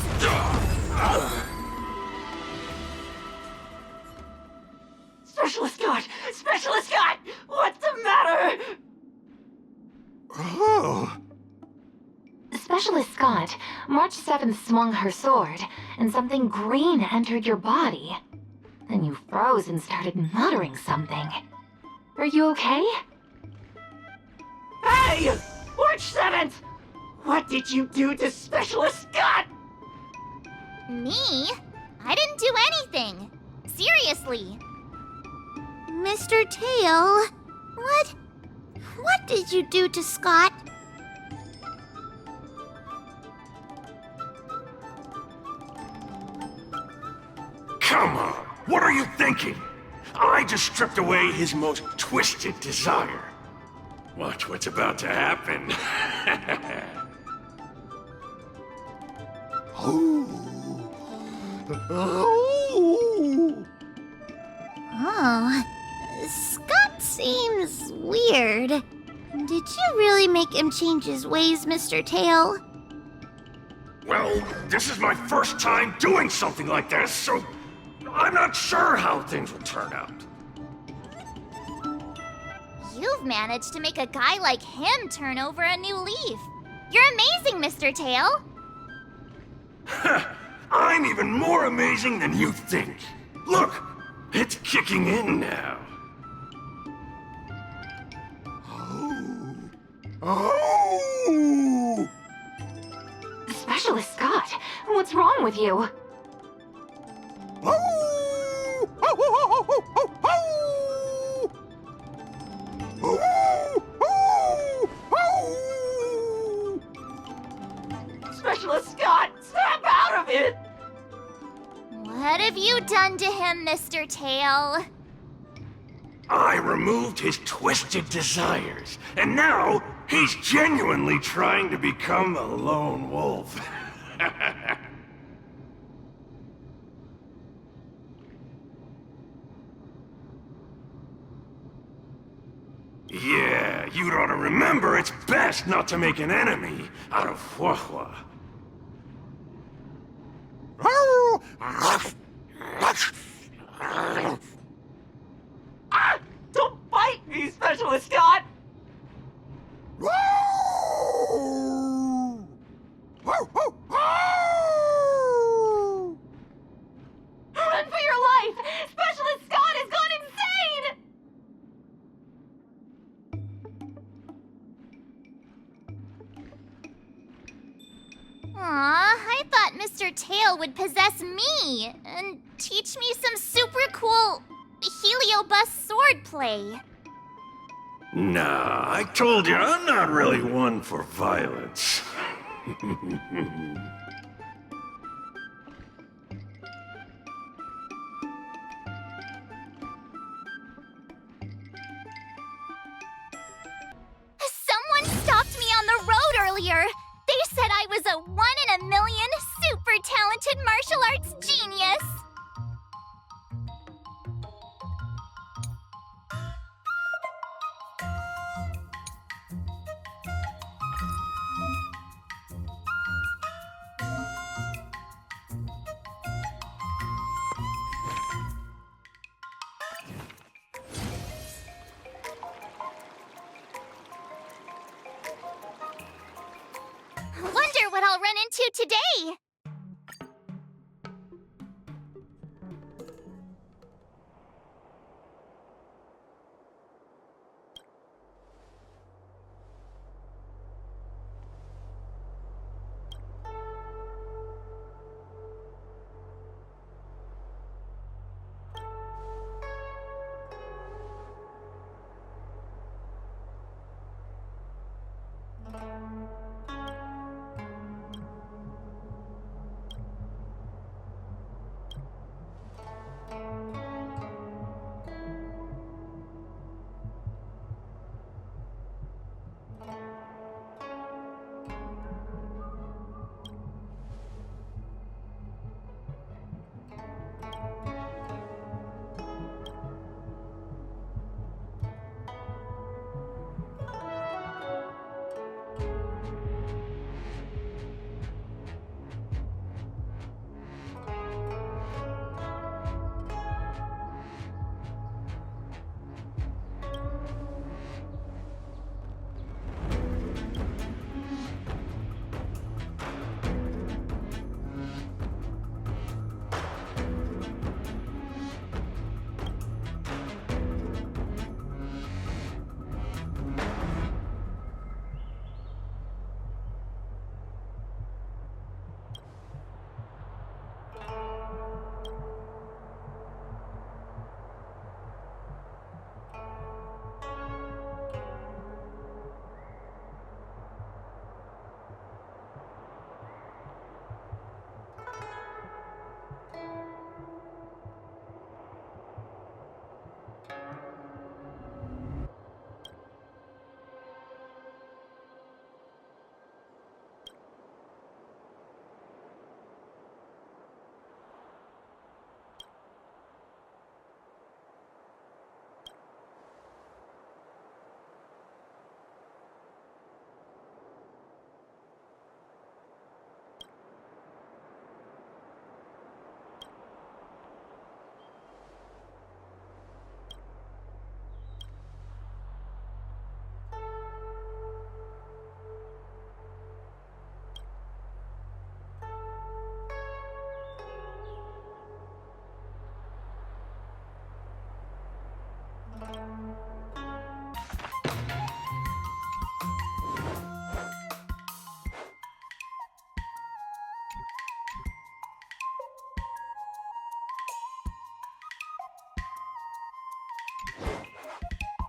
Specialist Scott! Specialist Scott! What's the matter? Oh. Specialist Scott, March 7th swung her sword, and something green entered your body. Then you froze and started muttering something. Are you okay? Hey! March 7th! What did you do to Specialist Scott? Me? I didn't do anything. Seriously. Mr. Tail, what did you do to Scott? Come on, what are you thinking? I just stripped away his most twisted desire. Watch what's about to happen. Oh, Scott seems weird. Did you really make him change his ways, Mr. Tail? Well, this is my first time doing something like this, so I'm not sure how things will turn out. You've managed to make a guy like him turn over a new leaf. You're amazing, Mr. Tail. I'm even more amazing than you think. Look, it's kicking in now. Oh! Specialist Scott, what's wrong with you? Specialist Scott, snap out of it! What have you done to him, Mr. Tail? I removed his twisted desires, and now he's genuinely trying to become a lone wolf. Yeah, you'd ought to remember it's best not to make an enemy out of Huahua. Ah! Don't bite me, Specialist Scott! Run for your life! Specialist Scott has gone insane! Aw, I thought Mr. Tail would possess me and teach me some super cool heliobus swordplay. Nah, I told you, I'm not really one for violence. Someone stopped me on the road earlier. They said I was a 1 in a million super talented martial arts genius. Wonder what I'll run into today.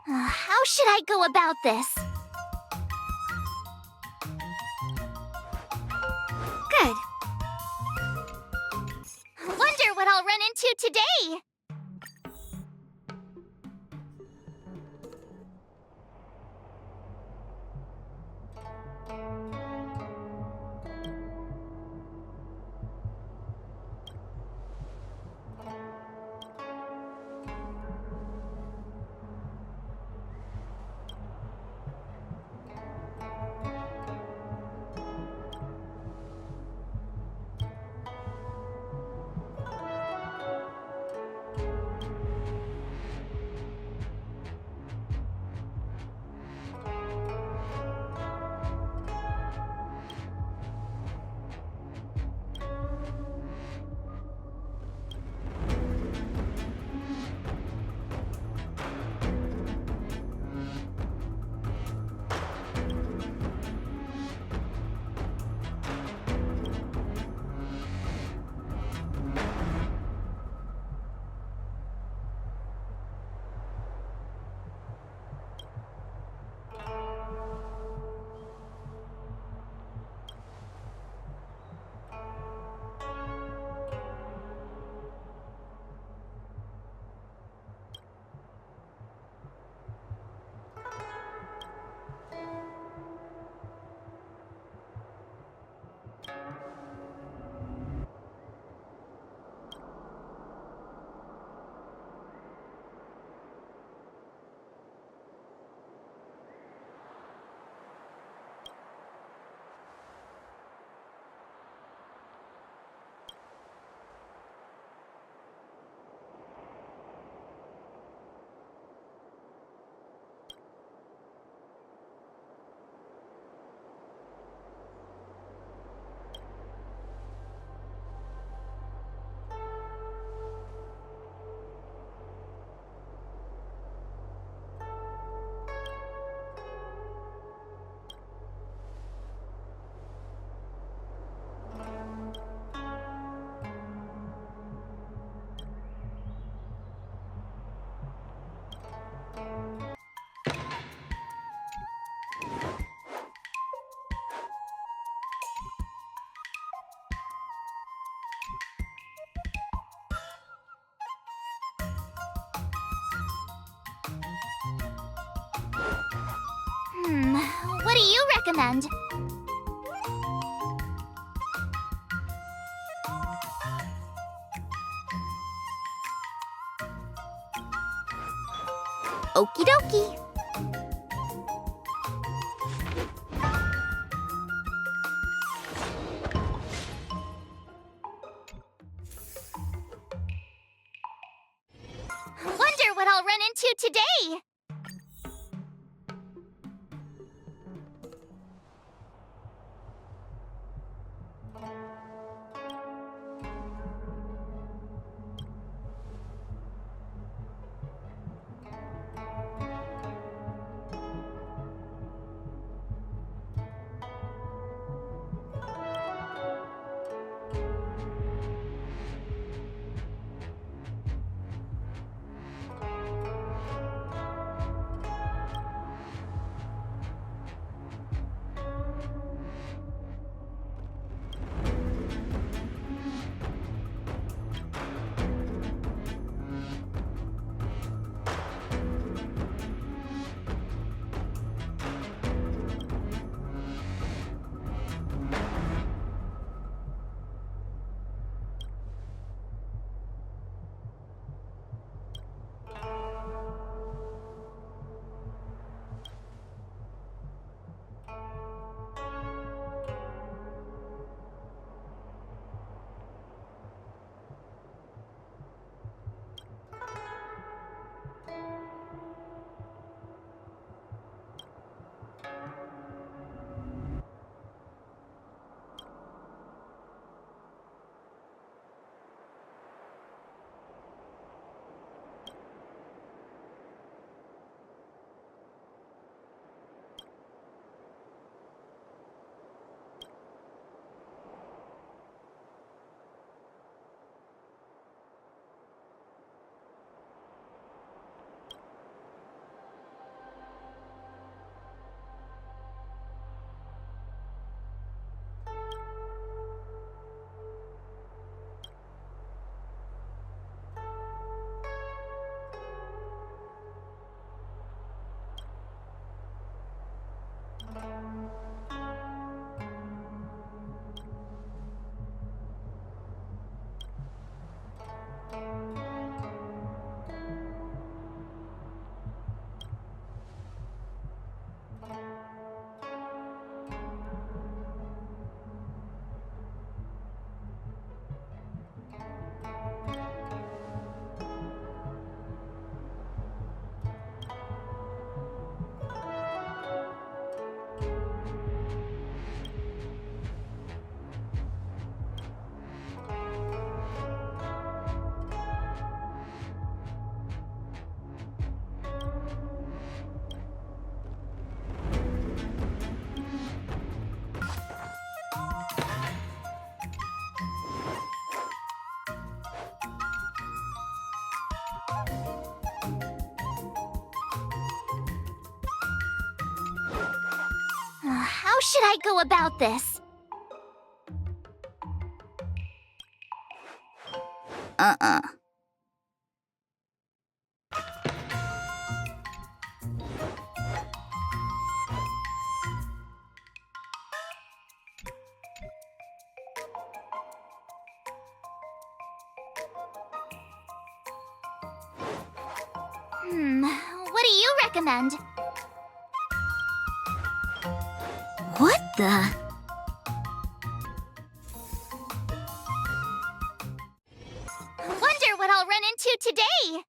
How should I go about this? Good. Wonder what I'll run into today. What do you recommend? Okie dokie. Wonder what I'll run into today. How should I go about this? What do you recommend? What the? Wonder what I'll run into today!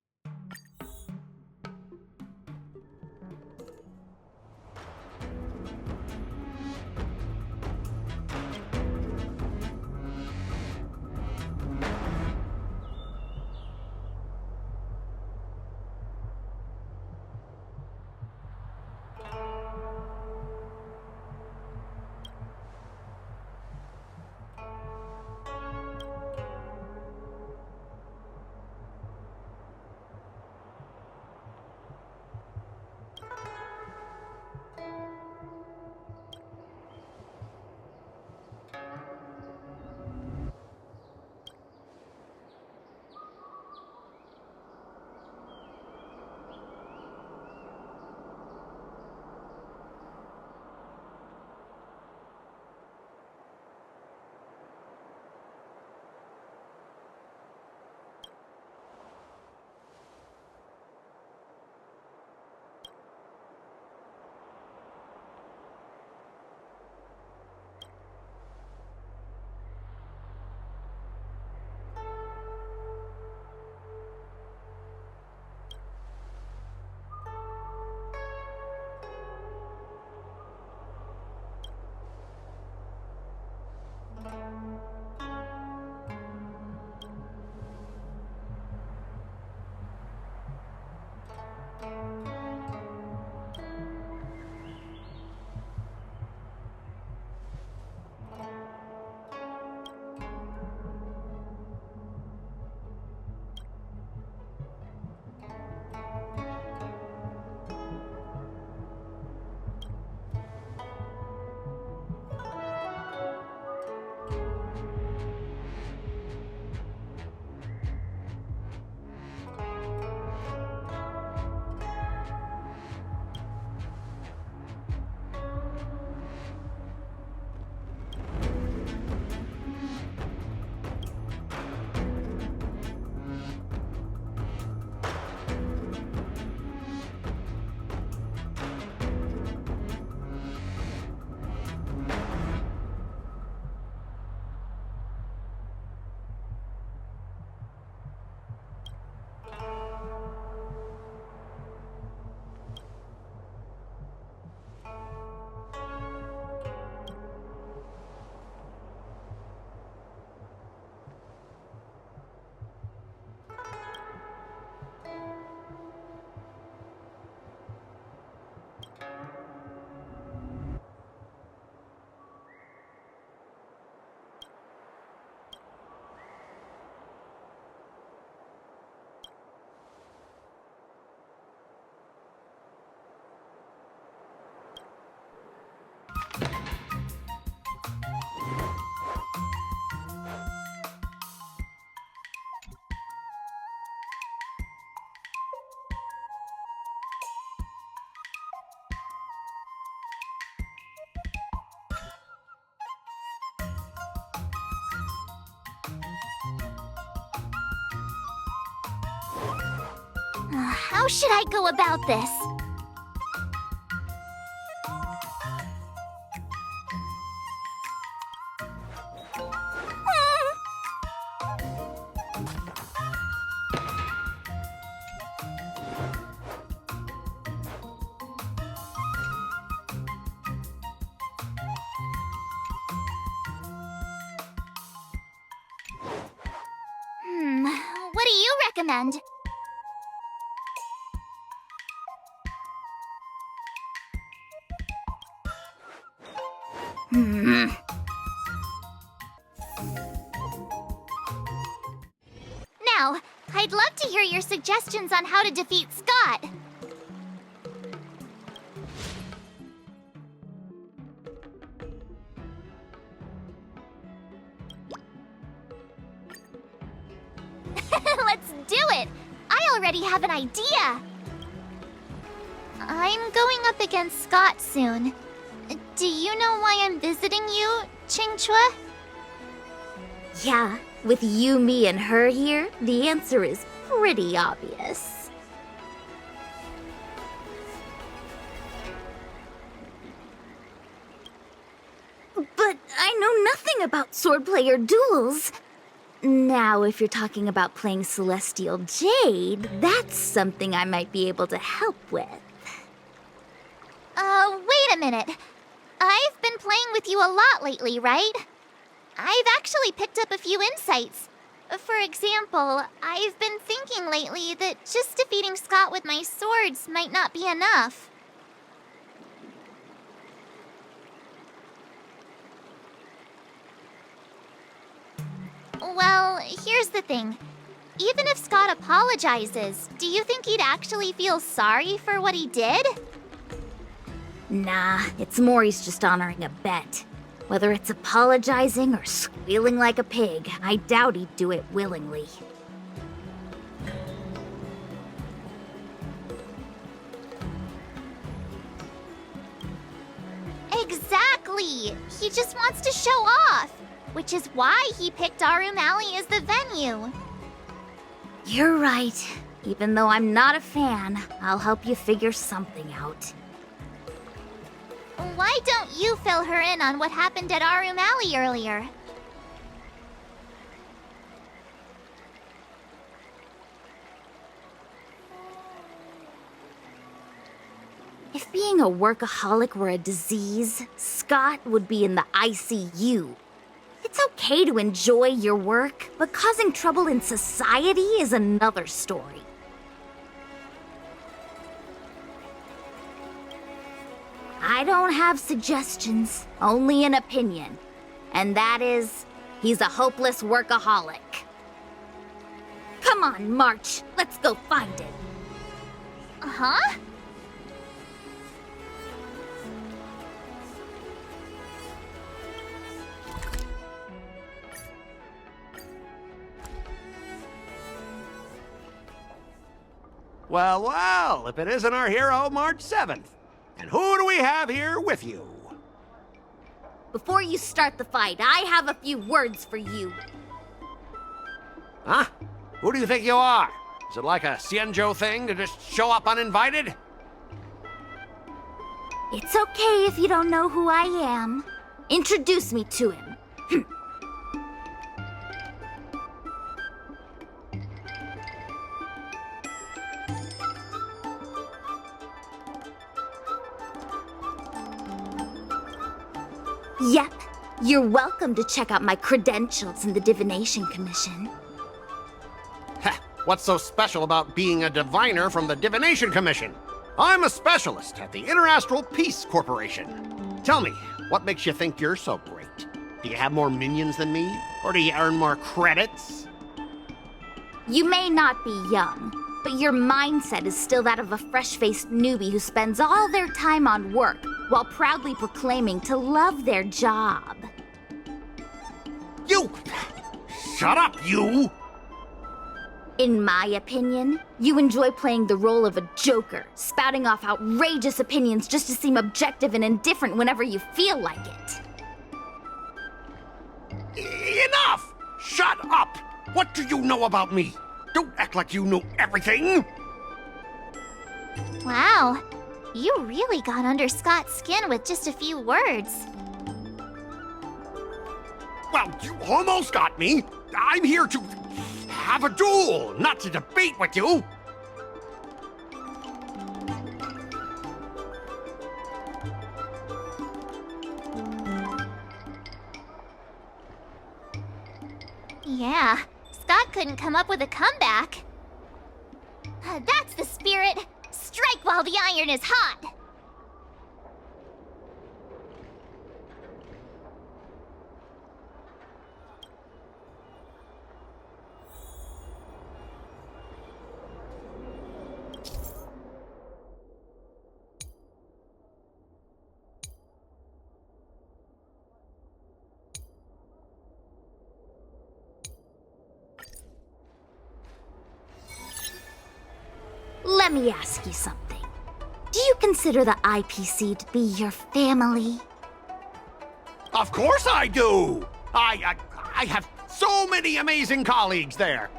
How should I go about this? What do you recommend? Now, I'd love to hear your suggestions on how to defeat Scott. Let's do it! I already have an idea! I'm going up against Scott soon. Do you know why I'm visiting you, Chingchua? Yeah, with you, me, and her here, the answer is pretty obvious. But I know nothing about swordplay or duels. Now, if you're talking about playing Celestial Jade, that's something I might be able to help with. Wait a minute. I've been playing with you a lot lately, right? I've actually picked up a few insights. For example, I've been thinking lately that just defeating Scott with my swords might not be enough. Well, here's the thing. Even if Scott apologizes, do you think he'd actually feel sorry for what he did? Nah, it's more he's just honoring a bet. Whether it's apologizing or squealing like a pig, I doubt he'd do it willingly. Exactly! He just wants to show off, which is why he picked Arum Alley as the venue. You're right. Even though I'm not a fan, I'll help you figure something out. Why don't you fill her in on what happened at Arum Alley earlier? If being a workaholic were a disease, Scott would be in the ICU. It's okay to enjoy your work, but causing trouble in society is another story. I don't have suggestions, only an opinion. And that is, he's a hopeless workaholic. Come on, March, let's go find it. Huh? Well, well, if it isn't our hero, March 7th. And who do we have here with you? Before you start the fight, I have a few words for you. Huh? Who do you think you are? Is it like a Xianzhou thing to just show up uninvited? It's okay if you don't know who I am. Introduce me to him. Yep, you're welcome to check out my credentials in the Divination Commission. Heh, what's so special about being a diviner from the Divination Commission? I'm a specialist at the Interastral Peace Corporation. Tell me, what makes you think you're so great? Do you have more minions than me? Or do you earn more credits? You may not be young, but your mindset is still that of a fresh-faced newbie who spends all their time on work while proudly proclaiming to love their job. You! Shut up, you! In my opinion, you enjoy playing the role of a joker, spouting off outrageous opinions just to seem objective and indifferent whenever you feel like it. Enough! Shut up! What do you know about me? Don't act like you know everything! Wow, you really got under Scott's skin with just a few words. Well, you almost got me. I'm here to have a duel, not to debate with you. Yeah, Scott couldn't come up with a comeback. That's the spirit. Strike while the iron is hot. Let me ask you something. Do you consider the IPC to be your family? Of course I do. I have so many amazing colleagues there.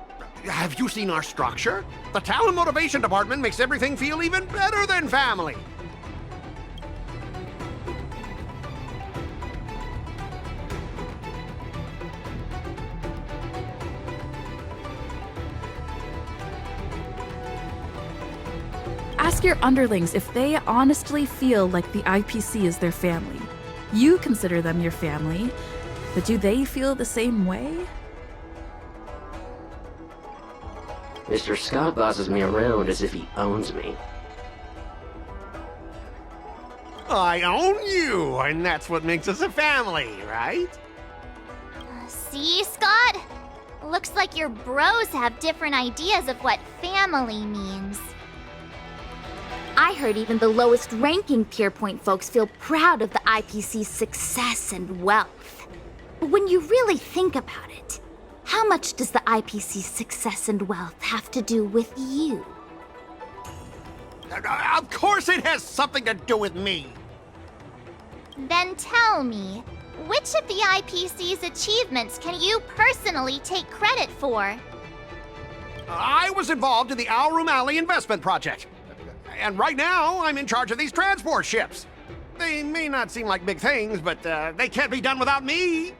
Have you seen our structure? The talent motivation department makes everything feel even better than family. Ask your underlings if they honestly feel like the IPC is their family. You consider them your family, but do they feel the same way? Mr. Scott bosses me around as if he owns me. I own you, and that's what makes us a family, right? See, Scott? Looks like your bros have different ideas of what family means. I heard even the lowest ranking Pierpoint folks feel proud of the IPC's success and wealth. But when you really think about it, how much does the IPC's success and wealth have to do with you? Of course it has something to do with me. Then tell me, which of the IPC's achievements can you personally take credit for? I was involved in the Alroom Alley investment project. And right now, I'm in charge of these transport ships. They may not seem like big things, but they can't be done without me.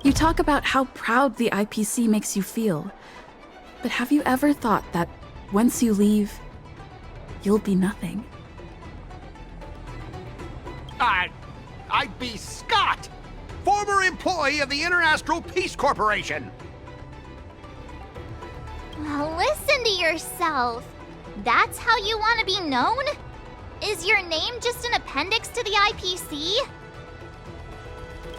You talk about how proud the IPC makes you feel, but have you ever thought that once you leave, you'll be nothing? I'd be Scott, former employee of the Interastral Peace Corporation. Well, listen to yourself. That's how you want to be known? Is your name just an appendix to the IPC?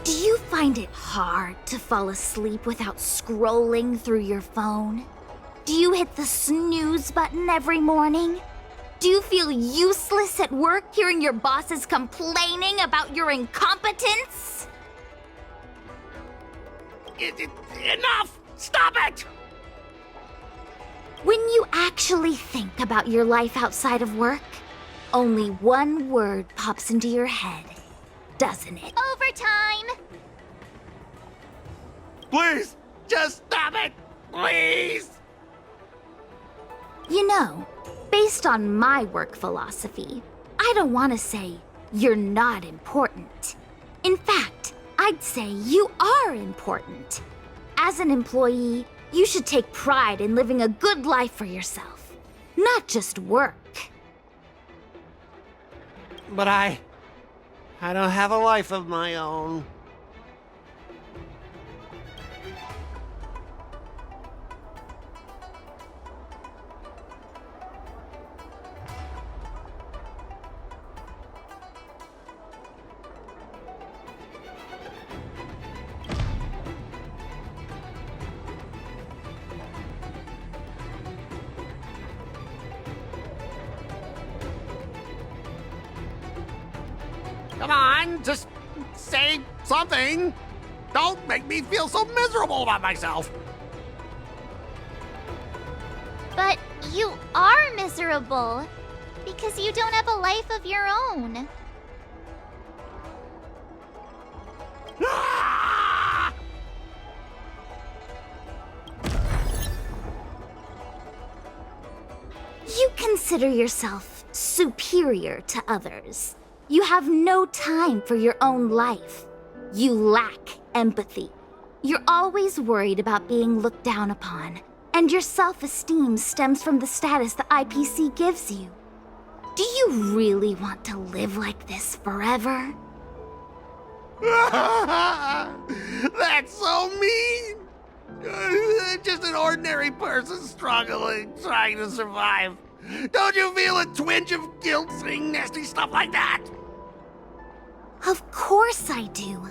Do you find it hard to fall asleep without scrolling through your phone? Do you hit the snooze button every morning? Do you feel useless at work hearing your bosses complaining about your incompetence? Enough! Stop it! When you actually think about your life outside of work, only one word pops into your head, doesn't it? Overtime! Please, just stop it! Please! You know, based on my work philosophy, I don't want to say you're not important. In fact, I'd say you are important. As an employee, you should take pride in living a good life for yourself, not just work. But I don't have a life of my own. Come on, just say something. Don't make me feel so miserable about myself. But you are miserable because you don't have a life of your own. You consider yourself superior to others. You have no time for your own life. You lack empathy. You're always worried about being looked down upon, and your self-esteem stems from the status the IPC gives you. Do you really want to live like this forever? That's so mean! Just an ordinary person struggling, trying to survive. Don't you feel a twinge of guilt saying nasty stuff like that? Of course I do.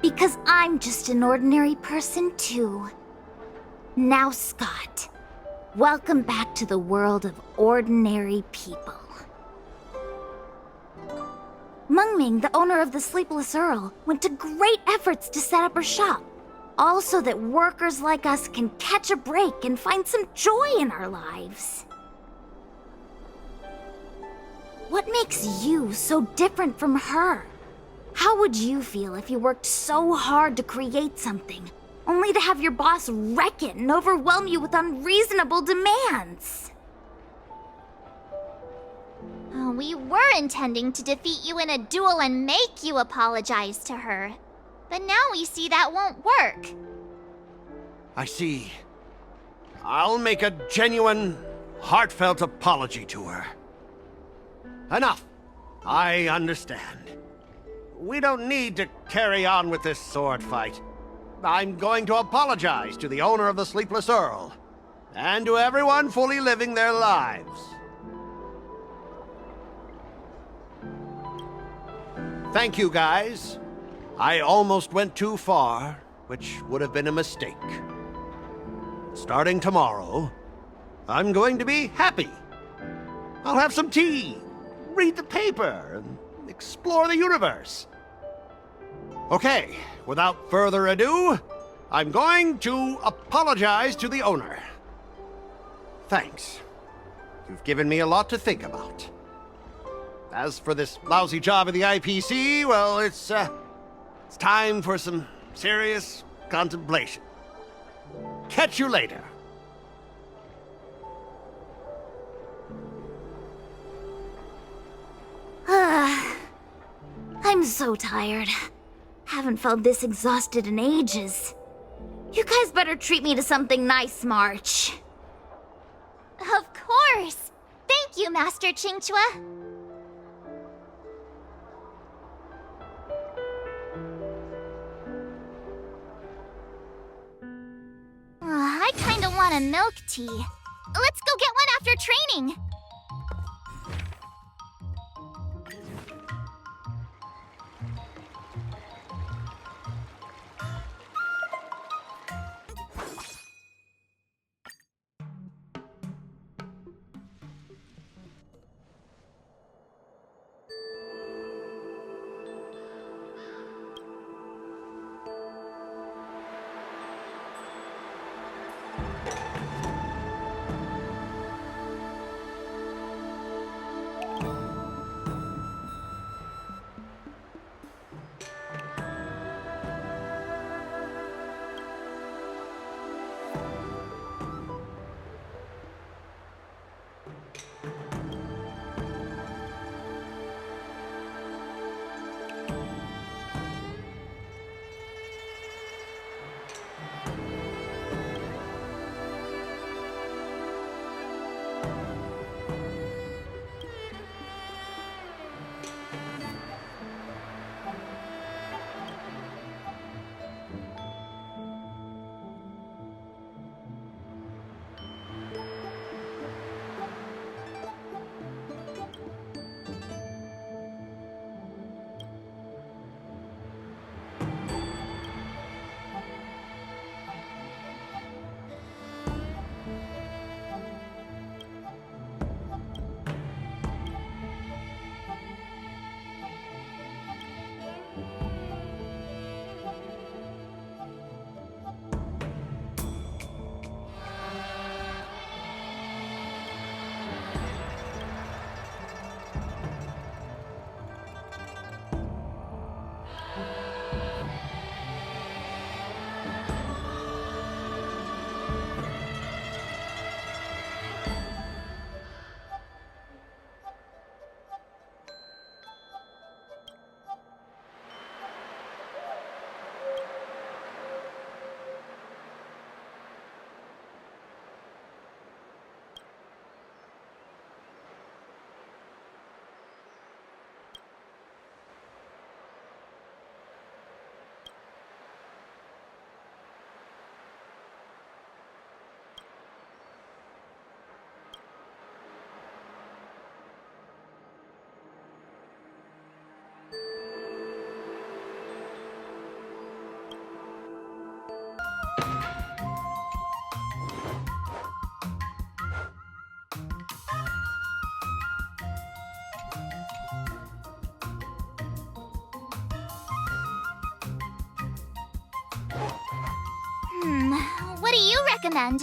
Because I'm just an ordinary person too. Now, Scott, welcome back to the world of ordinary people. Mengming, the owner of the Sleepless Earl, went to great efforts to set up her shop. All so that workers like us can catch a break and find some joy in our lives. What makes you so different from her? How would you feel if you worked so hard to create something, only to have your boss wreck it and overwhelm you with unreasonable demands? We were intending to defeat you in a duel and make you apologize to her. But now we see that won't work. I see. I'll make a genuine, heartfelt apology to her. Enough. I understand. We don't need to carry on with this sword fight. I'm going to apologize to the owner of the Sleepless Earl, and to everyone fully living their lives. Thank you, guys. I almost went too far, which would have been a mistake. Starting tomorrow, I'm going to be happy. I'll have some tea, read the paper, and explore the universe. Okay, without further ado, I'm going to apologize to the owner. Thanks. You've given me a lot to think about. As for this lousy job at the IPC, well, it's time for some serious contemplation. Catch you later. I'm so tired. Haven't felt this exhausted in ages. You guys better treat me to something nice, March. Of course! Thank you, Master Qingchua. I kinda want a milk tea. Let's go get one after training. recommend.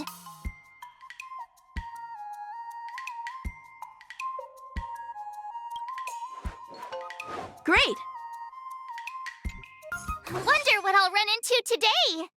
Great! Wonder what I'll run into today!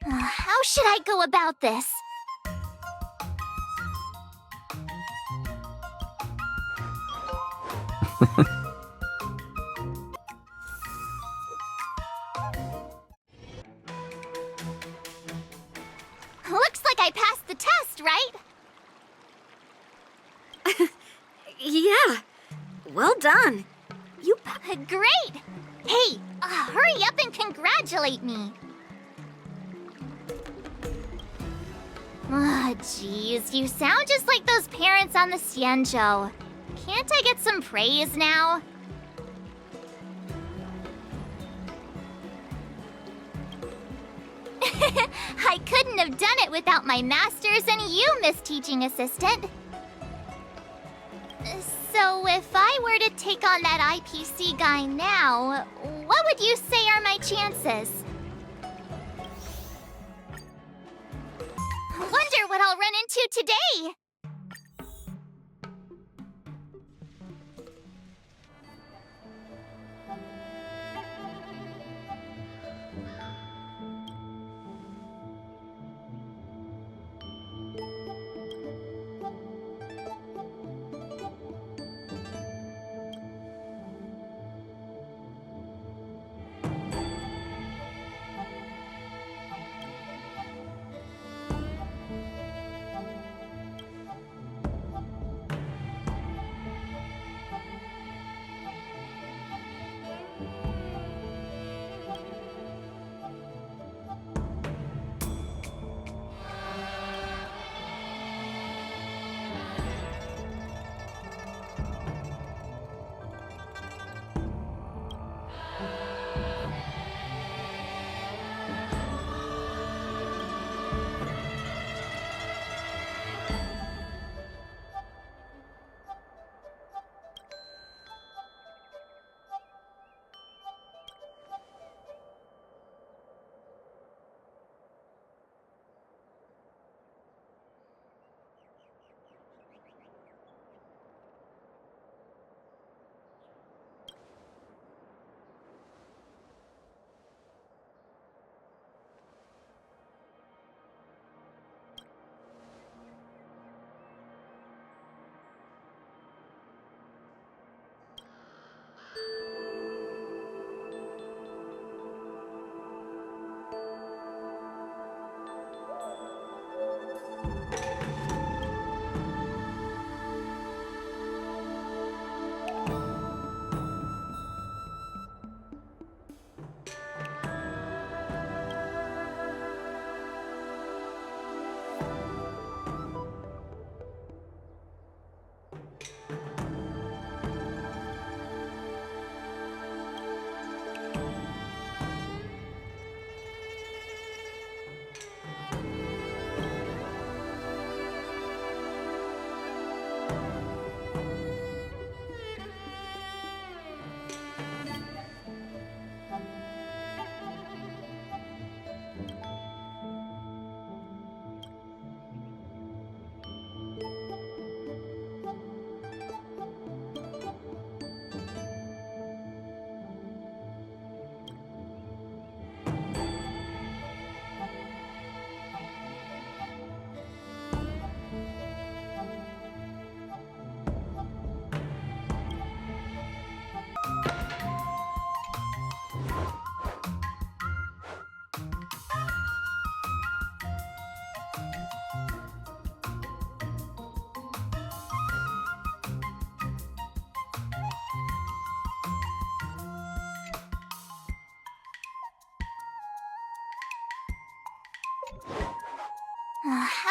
How should I go about this? Looks like I passed the test, right? Yeah. Well done. You great! Hey, hurry up and congratulate me. Ah, jeez, you sound just like those parents on the Xianzhou. Can't I get some praise now? I couldn't have done it without my masters and you, Miss Teaching Assistant. So if I were to take on that IPC guy now, what would you say are my chances? Wonder what I'll run into today!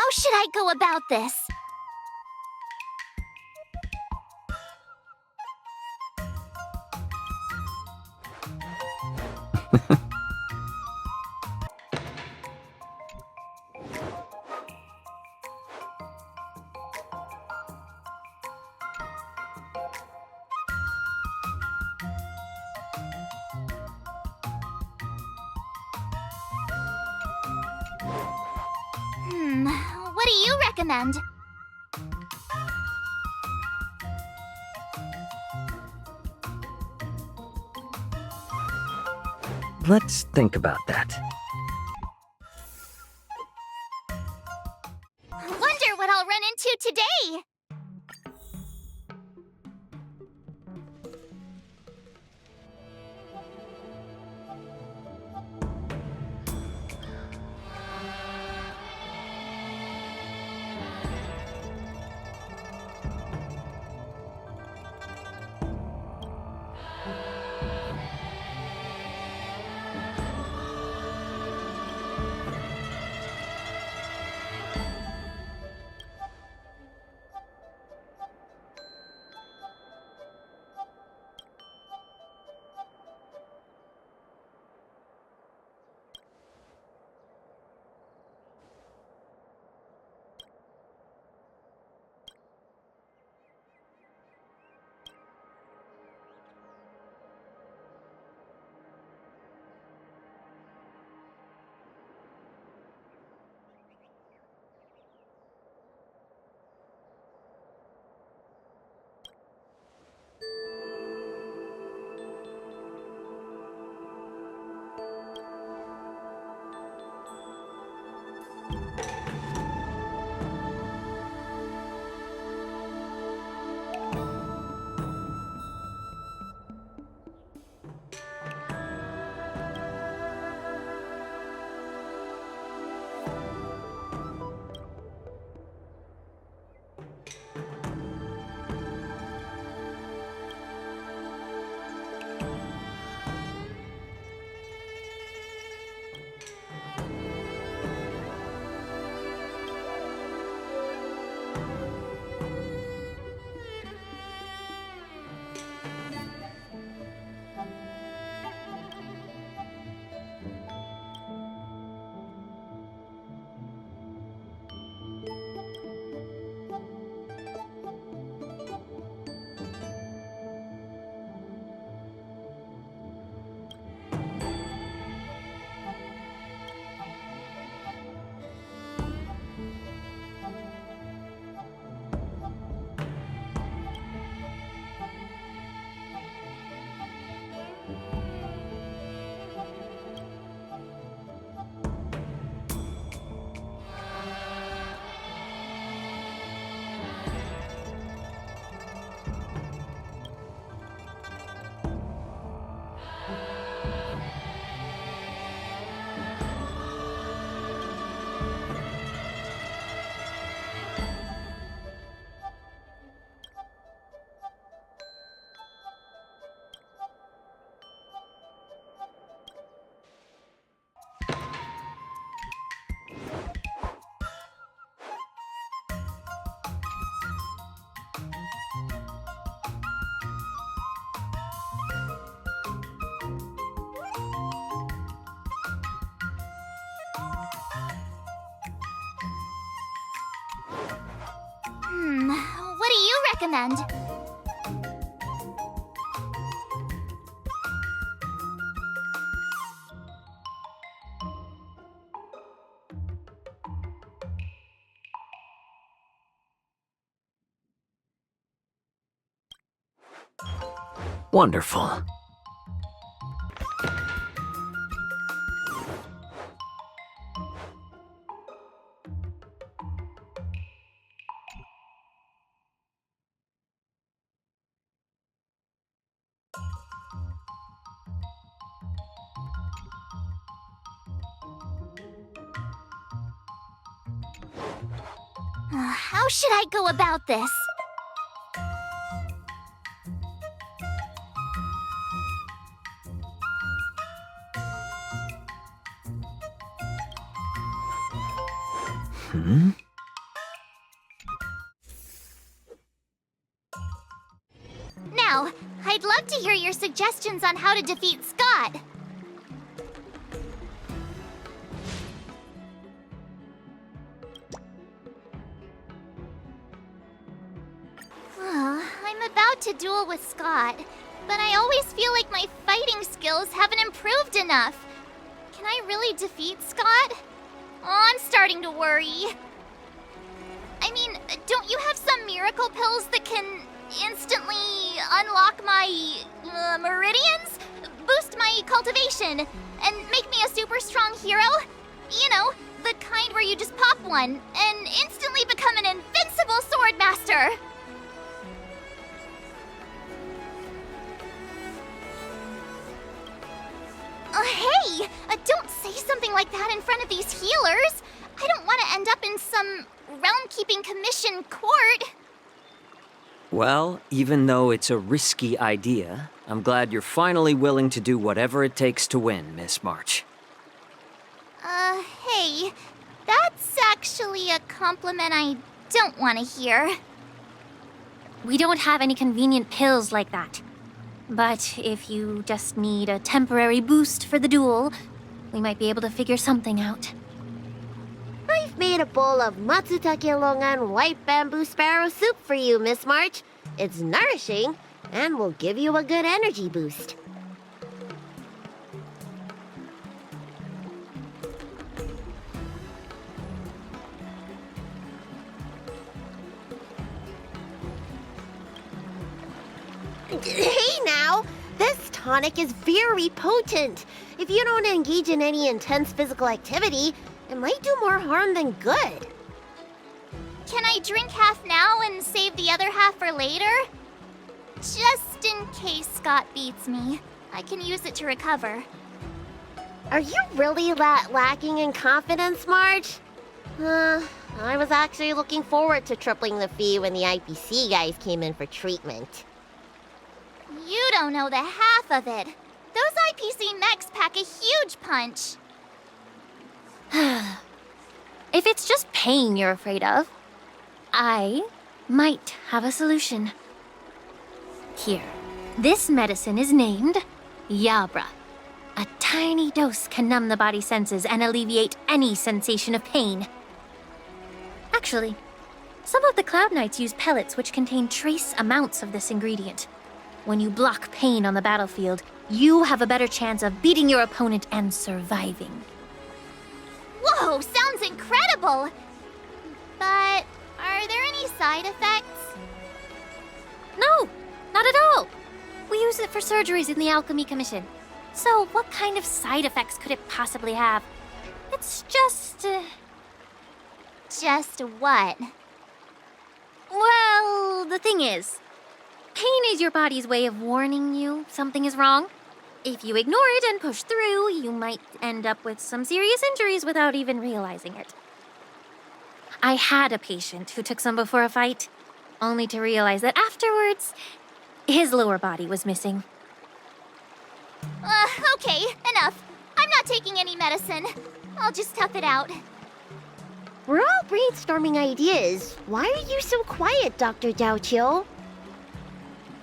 How should I go about this? What do you recommend? Let's think about that. Wonder what I'll run into today! What do you recommend? Wonderful. How should I go about this? to hear your suggestions on how to defeat Scott. I'm about to duel with Scott, but I always feel like my fighting skills haven't improved enough. Can I really defeat Scott? Oh, I'm starting to worry. I mean, don't you have some miracle pills that can instantly unlock my meridians? Boost my cultivation, and make me a super strong hero? You know, the kind where you just pop one and instantly become an invincible sword master. Hey! Don't say something like that in front of these healers! I don't want to end up in some realm-keeping commission court. Well, even though it's a risky idea, I'm glad you're finally willing to do whatever it takes to win, Miss March. Hey, that's actually a compliment I don't want to hear. We don't have any convenient pills like that. But if you just need a temporary boost for the duel, we might be able to figure something out. I've made a bowl of matsutake longan white bamboo sparrow soup for you, Miss March. It's nourishing and will give you a good energy boost. Hey now! This tonic is very potent. If you don't engage in any intense physical activity, it might do more harm than good. Can I drink half now and save the other half for later? Just in case Scott beats me, I can use it to recover. Are you really that lacking in confidence, Marge? I was actually looking forward to tripling the fee when the IPC guys came in for treatment. You don't know the half of it. Those IPC mechs pack a huge punch. If it's just pain you're afraid of, I might have a solution. Here, this medicine is named Yabra. A tiny dose can numb the body's senses and alleviate any sensation of pain. Actually, some of the Cloud Knights use pellets which contain trace amounts of this ingredient. When you block pain on the battlefield, you have a better chance of beating your opponent and surviving. Whoa, sounds incredible! But are there any side effects? No, not at all. We use it for surgeries in the Alchemy Commission. So what kind of side effects could it possibly have? It's just... Just what? Well, the thing is, pain is your body's way of warning you something is wrong. If you ignore it and push through, you might end up with some serious injuries without even realizing it. I had a patient who took some before a fight, only to realize that afterwards, his lower body was missing. Okay, enough. I'm not taking any medicine. I'll just tough it out. We're all brainstorming ideas. Why are you so quiet, Dr. Jiaoqiu?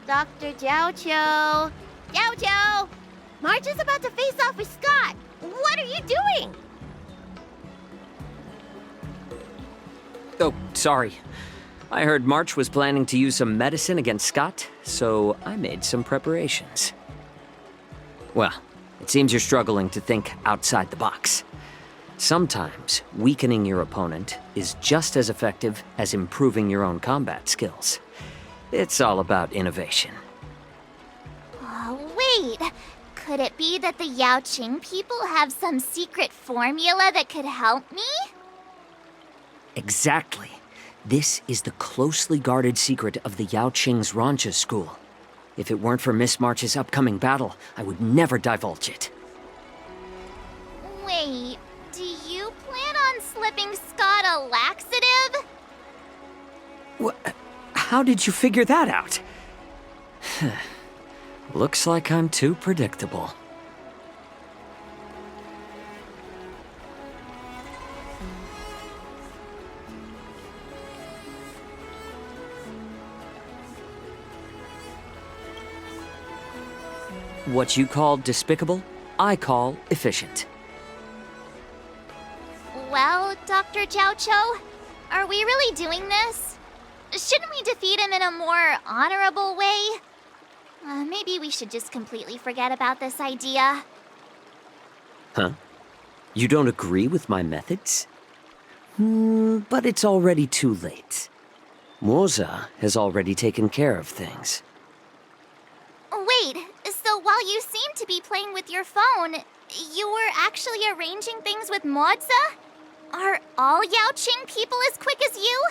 Dr. Jiaoqiu! Jiaoqiu! Marge is about to face off with Scott! What are you doing? Oh, sorry. I heard March was planning to use some medicine against Scott, so I made some preparations. Well, it seems you're struggling to think outside the box. Sometimes weakening your opponent is just as effective as improving your own combat skills. It's all about innovation. Oh, wait. Could it be that the Yaoqing people have some secret formula that could help me? Exactly. This is the closely guarded secret of the Yaoqing's Rancha school. If it weren't for Miss March's upcoming battle, I would never divulge it. Wait, do you plan on slipping Scott a laxative? How did you figure that out? Looks like I'm too predictable. What you call despicable, I call efficient. Well, Dr. Jiaoqiu, are we really doing this? Shouldn't we defeat him in a more honorable way? Maybe we should just completely forget about this idea. Huh? You don't agree with my methods? But it's already too late. Moza has already taken care of things. Wait, so while you seem to be playing with your phone, you were actually arranging things with Moza? Are all Yaoqing people as quick as you?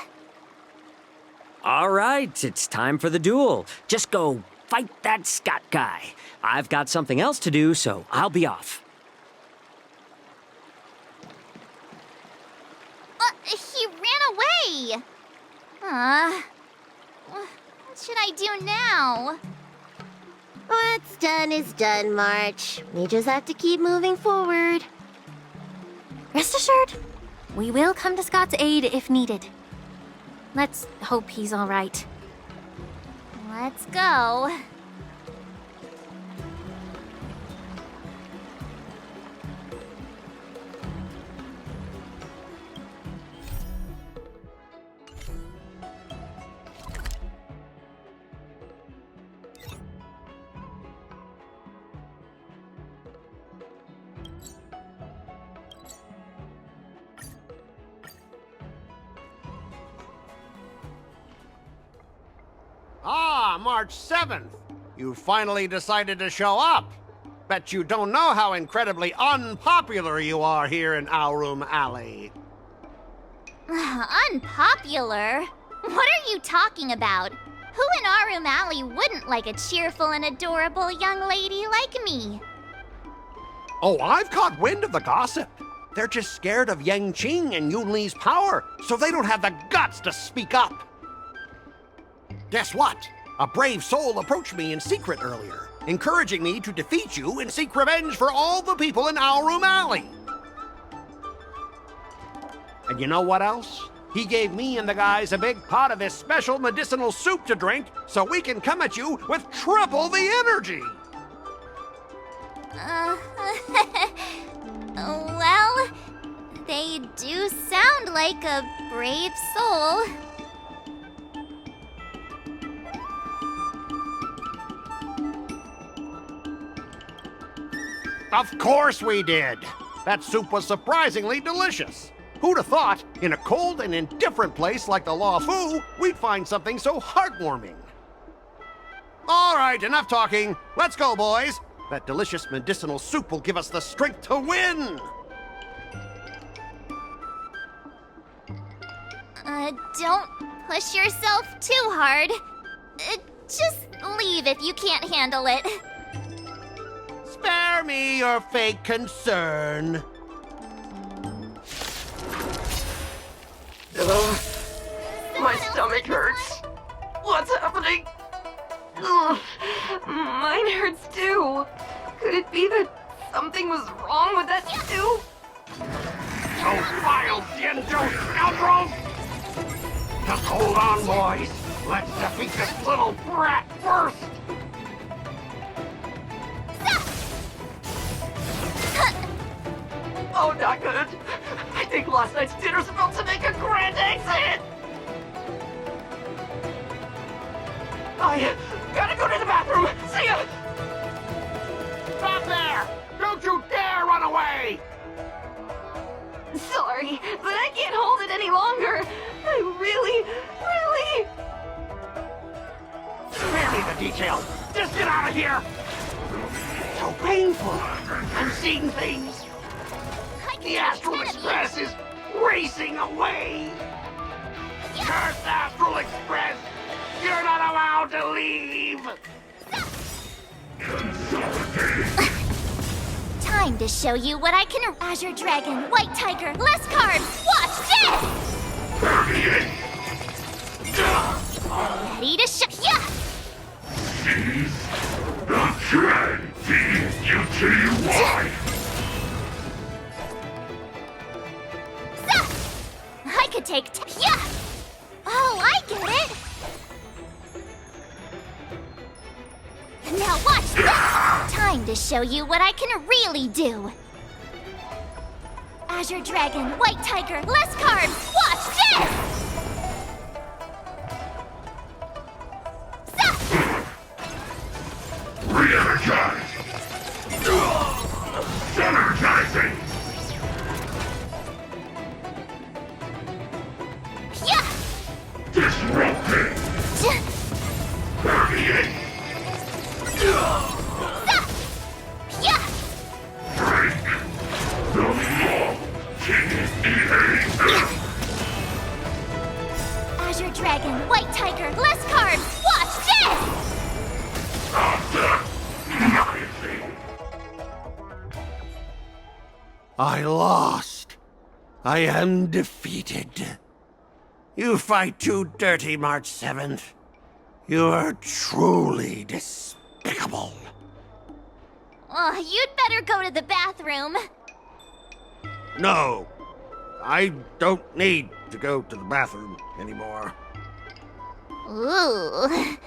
All right, it's time for the duel. Just go fight that Scott guy. I've got something else to do, so I'll be off. He ran away! What should I do now? What's done is done, March. We just have to keep moving forward. Rest assured, we will come to Scott's aid if needed. Let's hope he's all right. Let's go. Ah, March 7th. You finally decided to show up. Bet you don't know how incredibly unpopular you are here in Aurum Alley. Unpopular? What are you talking about? Who in Aurum Alley wouldn't like a cheerful and adorable young lady like me? Oh, I've caught wind of the gossip. They're just scared of Yang Qing and Yun Li's power, so they don't have the guts to speak up. Guess what? A brave soul approached me in secret earlier, encouraging me to defeat you and seek revenge for all the people in Aurum Alley. And you know what else? He gave me and the guys a big pot of his special medicinal soup to drink so we can come at you with triple the energy. Well, they do sound like a brave soul. Of course we did. That soup was surprisingly delicious. Who'd have thought, in a cold and indifferent place like the Law Fu, we'd find something so heartwarming? All right, enough talking. Let's go, boys. That delicious medicinal soup will give us the strength to win. Don't push yourself too hard. Just leave if you can't handle it. Spare me your fake concern. My stomach hurts. What's happening? Ugh, mine hurts too. Could it be that something was wrong with that stew? Those vile Jianzhou scoundrels! Just hold on, boys. Let's defeat this little brat first. Oh, not good. I think last night's dinner's about to make a grand exit. I gotta go to the bathroom. See ya. Stop there! Don't you dare run away! Sorry, but I can't hold it any longer. I really... Spare me the details. Just get out of here! So painful. I'm seeing things. The Astral Express is racing away. Curse Astral Express! You're not allowed to leave! Time to show you what I can. Azure Dragon, White Tiger, less cards. Watch this! Ready to show ya! I could take yeah! Oh, I get it! Now watch this! Time time to show you what I can really do. Azure Dragon, White Tiger, less cards! Watch this! Re-energize! Energizing! Yeah! Disrupting! Permeate! Yeah! Break! The law! Azure Dragon, White Tiger, less cards! Watch this! I lost. I am defeated. You fight too dirty, March 7th. You are truly despicable. Oh, you'd better go to the bathroom. No, I don't need to go to the bathroom anymore. Ooh.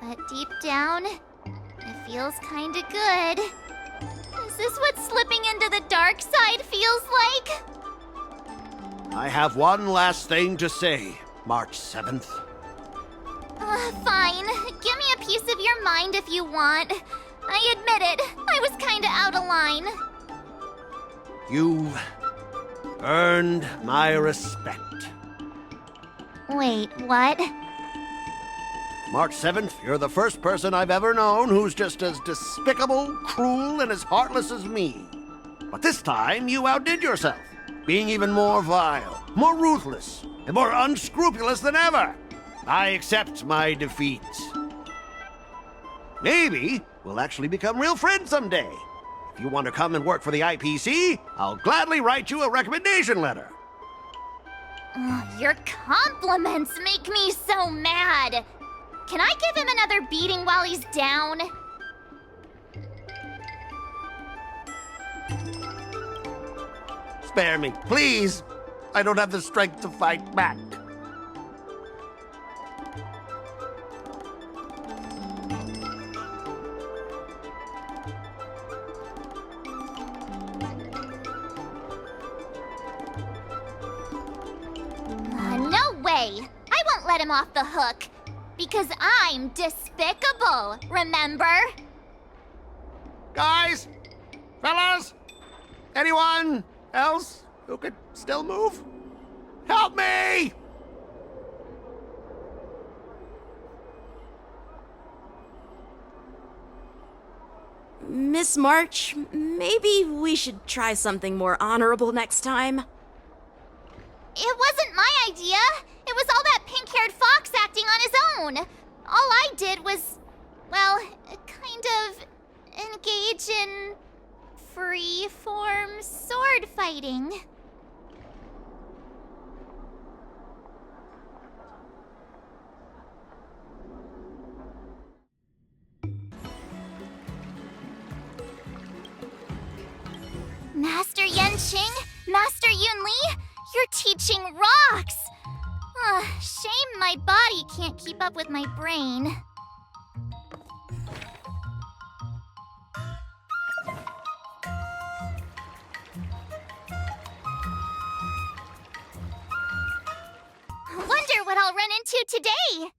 But deep down, it feels kinda good. Is this what slipping into the dark side feels like? I have one last thing to say, March 7th. Fine. Give me a piece of your mind if you want. I admit it, I was kinda out of line. You've earned my respect. Wait, what? March 7th, you're the first person I've ever known who's just as despicable, cruel, and as heartless as me. But this time, you outdid yourself, being even more vile, more ruthless, and more unscrupulous than ever. I accept my defeat. Maybe we'll actually become real friends someday. If you want to come and work for the IPC, I'll gladly write you a recommendation letter. Your compliments make me so mad. Can I give him another beating while he's down? Spare me, please. I don't have the strength to fight back. No way! I won't let him off the hook. Because I'm despicable, remember? Guys? Fellas? Anyone else who could still move? Help me! Miss March, maybe we should try something more honorable next time. It wasn't my idea. It was all that pink-haired fox acting on his own. All I did was, well, kind of engage in free-form sword fighting. Master Yenqing, Master Yunli, your teaching rocks! Shame my body can't keep up with my brain. Wonder what I'll run into today!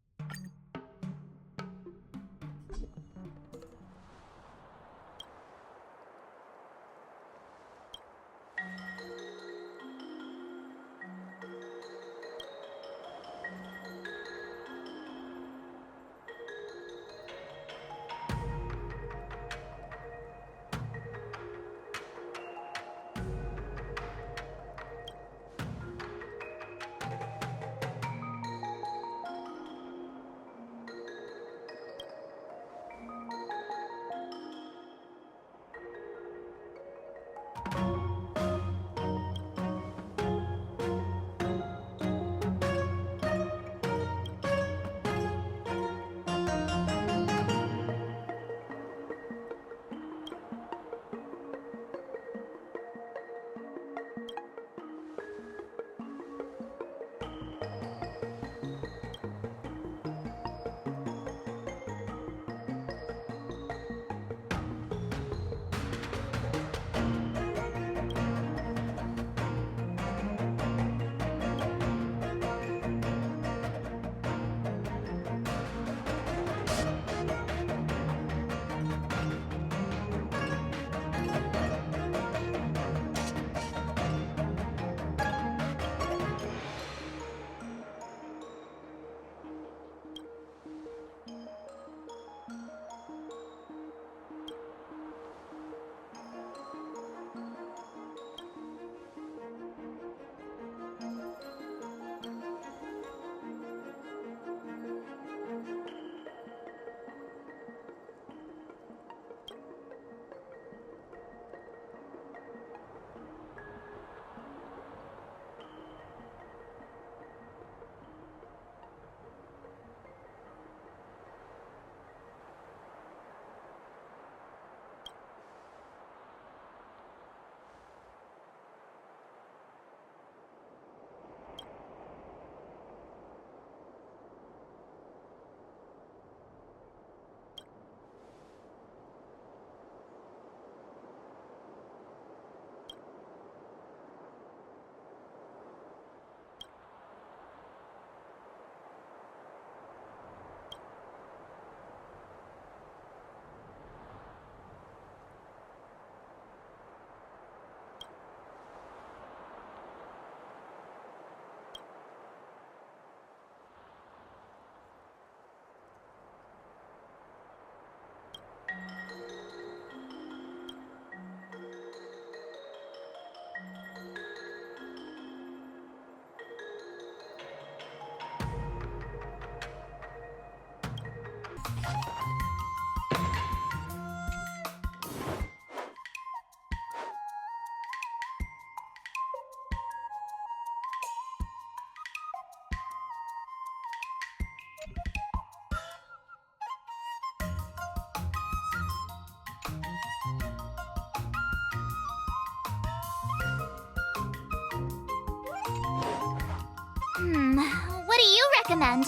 recommend?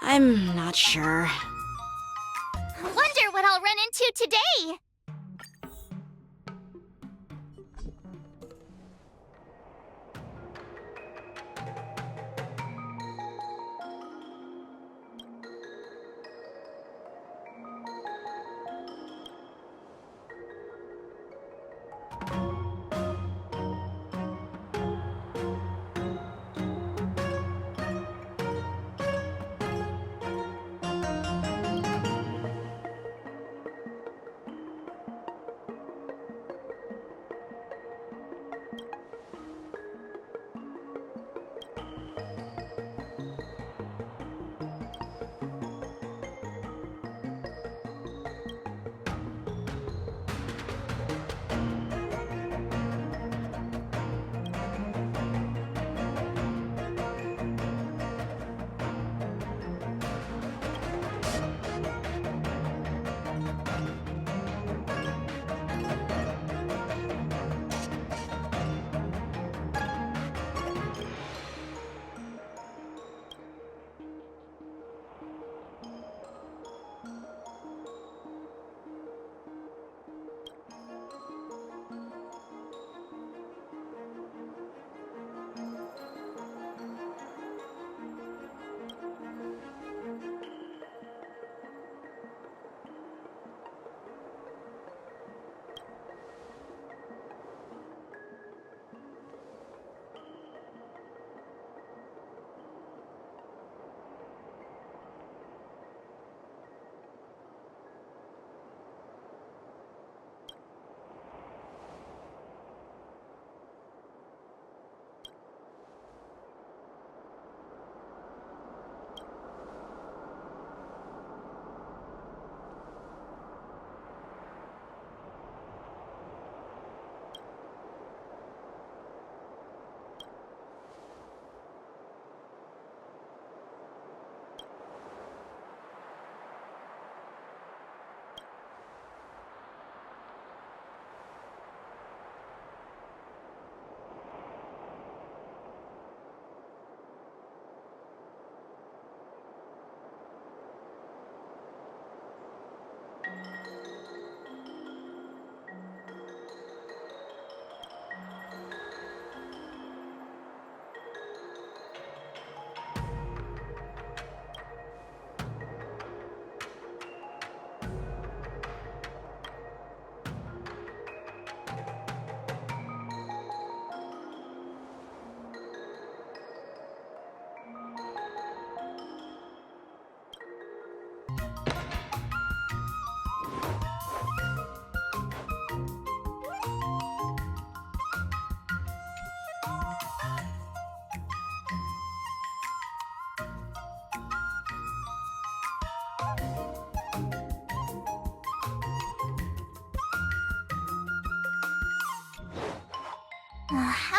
I'm not sure. Wonder what I'll run into today!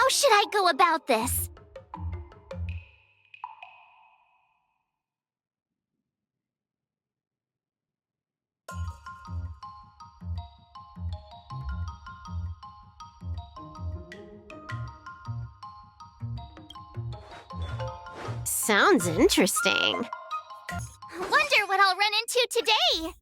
How should I go about this? Sounds interesting. Wonder what I'll run into today!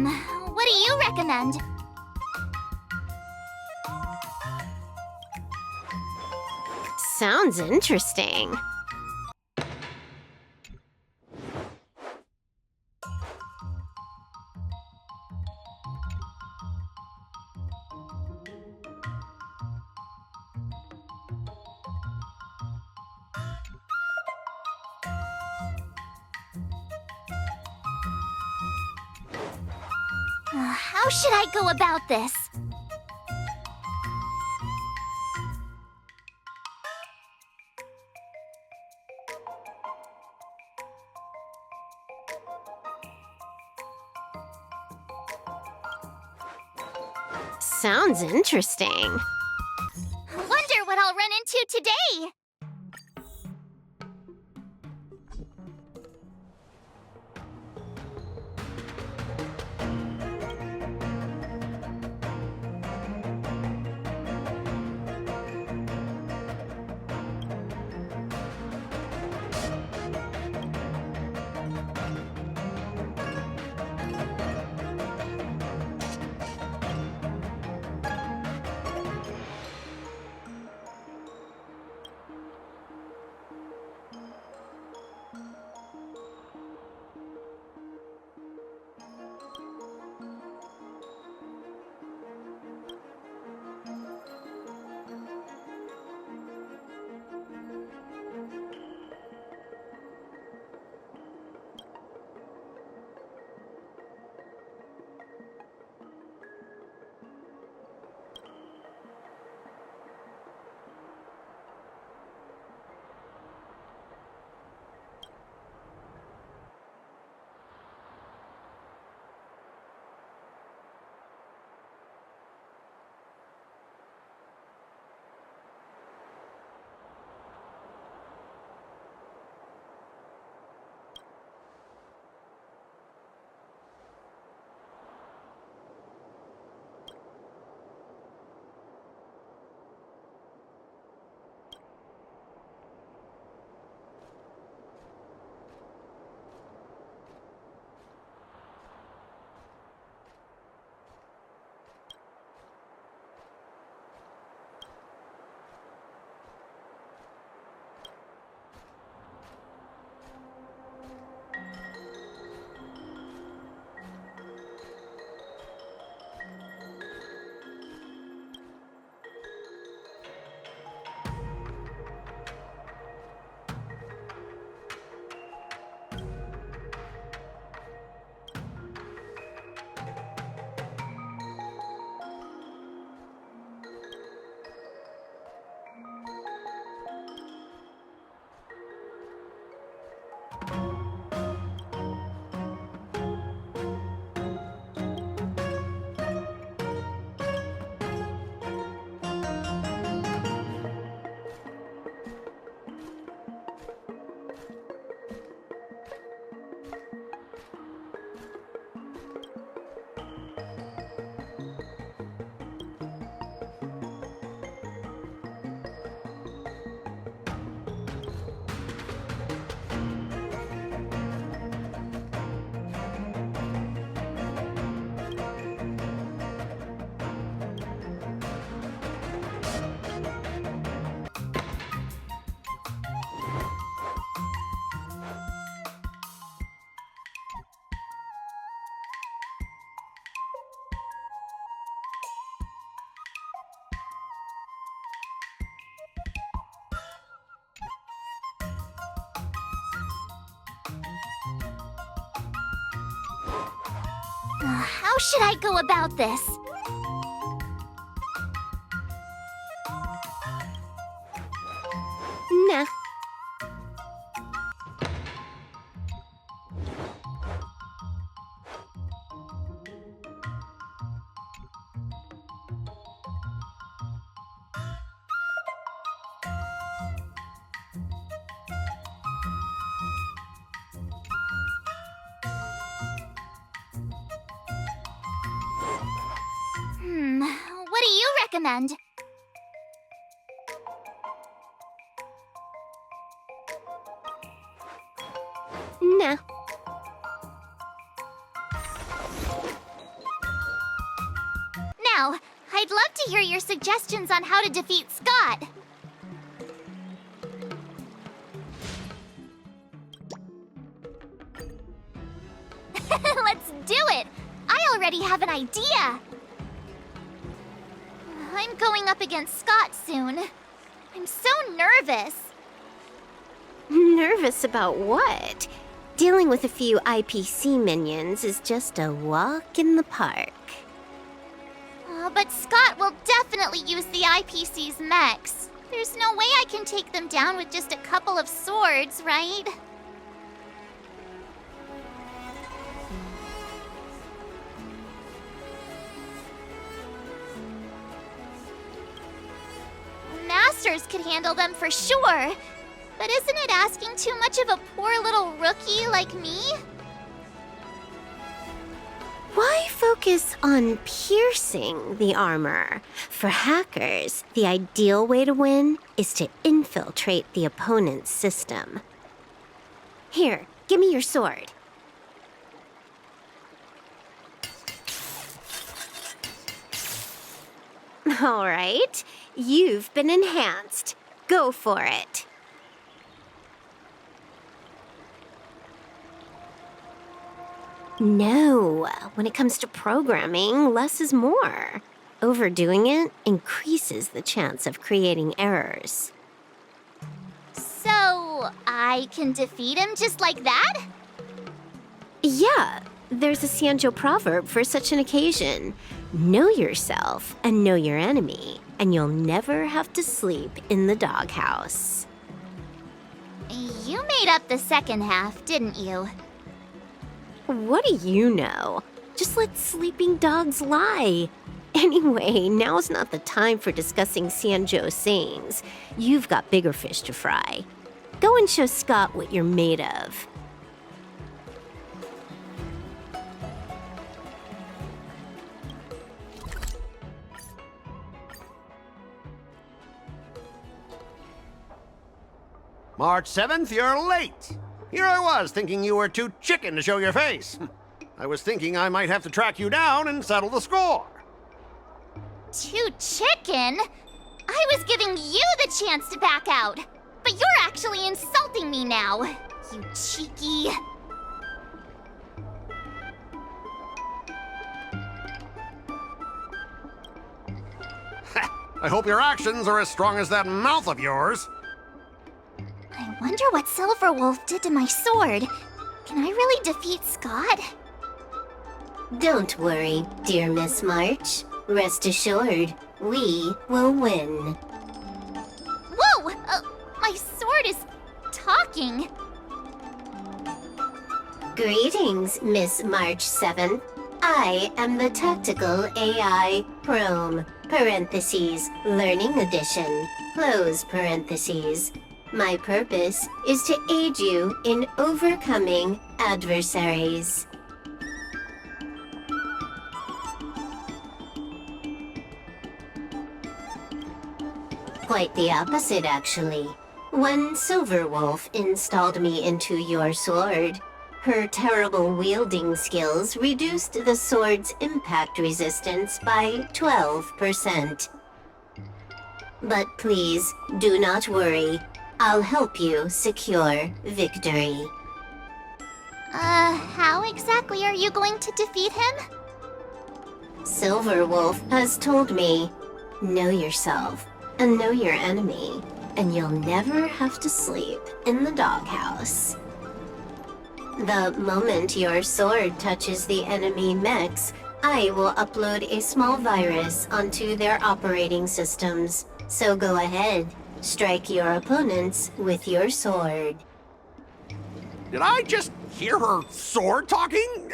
What do you recommend? Sounds interesting. How should I go about this? Sounds interesting. Wonder what I'll run into today. How should I go about this? Nah. What do you recommend? Nah. now. I'd love to hear your suggestions on how to defeat Scott. Let's do it! I already have an idea! I'm going up against Scott soon. I'm so nervous. Nervous about what? Dealing with a few IPC minions is just a walk in the park. But Scott will definitely use the IPC's mechs. There's no way I can take them down with just a couple of swords, right? Masters could handle them for sure. But isn't it asking too much of a poor little rookie like me? Why focus on piercing the armor? For hackers, the ideal way to win is to infiltrate the opponent's system. Here, give me your sword. All right, you've been enhanced. Go for it. No, when it comes to programming, less is more. Overdoing it increases the chance of creating errors. So, I can defeat him just like that? Yeah, there's a Sanjo proverb for such an occasion. Know yourself and know your enemy, and you'll never have to sleep in the doghouse. You made up the second half, didn't you? What do you know? Just let sleeping dogs lie. Anyway, now's not the time for discussing Sanjo's sayings. You've got bigger fish to fry. Go and show Scott what you're made of. March 7th, you're late. Here I was, thinking you were too chicken to show your face. I was thinking I might have to track you down and settle the score. Too chicken? I was giving you the chance to back out. But you're actually insulting me now, you cheeky... I hope your actions are as strong as that mouth of yours. I wonder what Silverwolf did to my sword. Can I really defeat Scott? Don't worry, dear Miss March. Rest assured, we will win. Whoa! My sword is talking. Greetings, Miss March 7. I am the Tactical AI Prome, parentheses, Learning Edition, close parentheses. My purpose is to aid you in overcoming adversaries. Quite the opposite, actually. When Silverwolf installed me into your sword, her terrible wielding skills reduced the sword's impact resistance by 12%. But please, do not worry. I'll help you secure victory. How exactly are you going to defeat him? Silverwolf has told me, know yourself and know your enemy, and you'll never have to sleep in the doghouse. The moment your sword touches the enemy mechs, I will upload a small virus onto their operating systems. So go ahead, strike your opponents with your sword. Did I just hear her sword talking?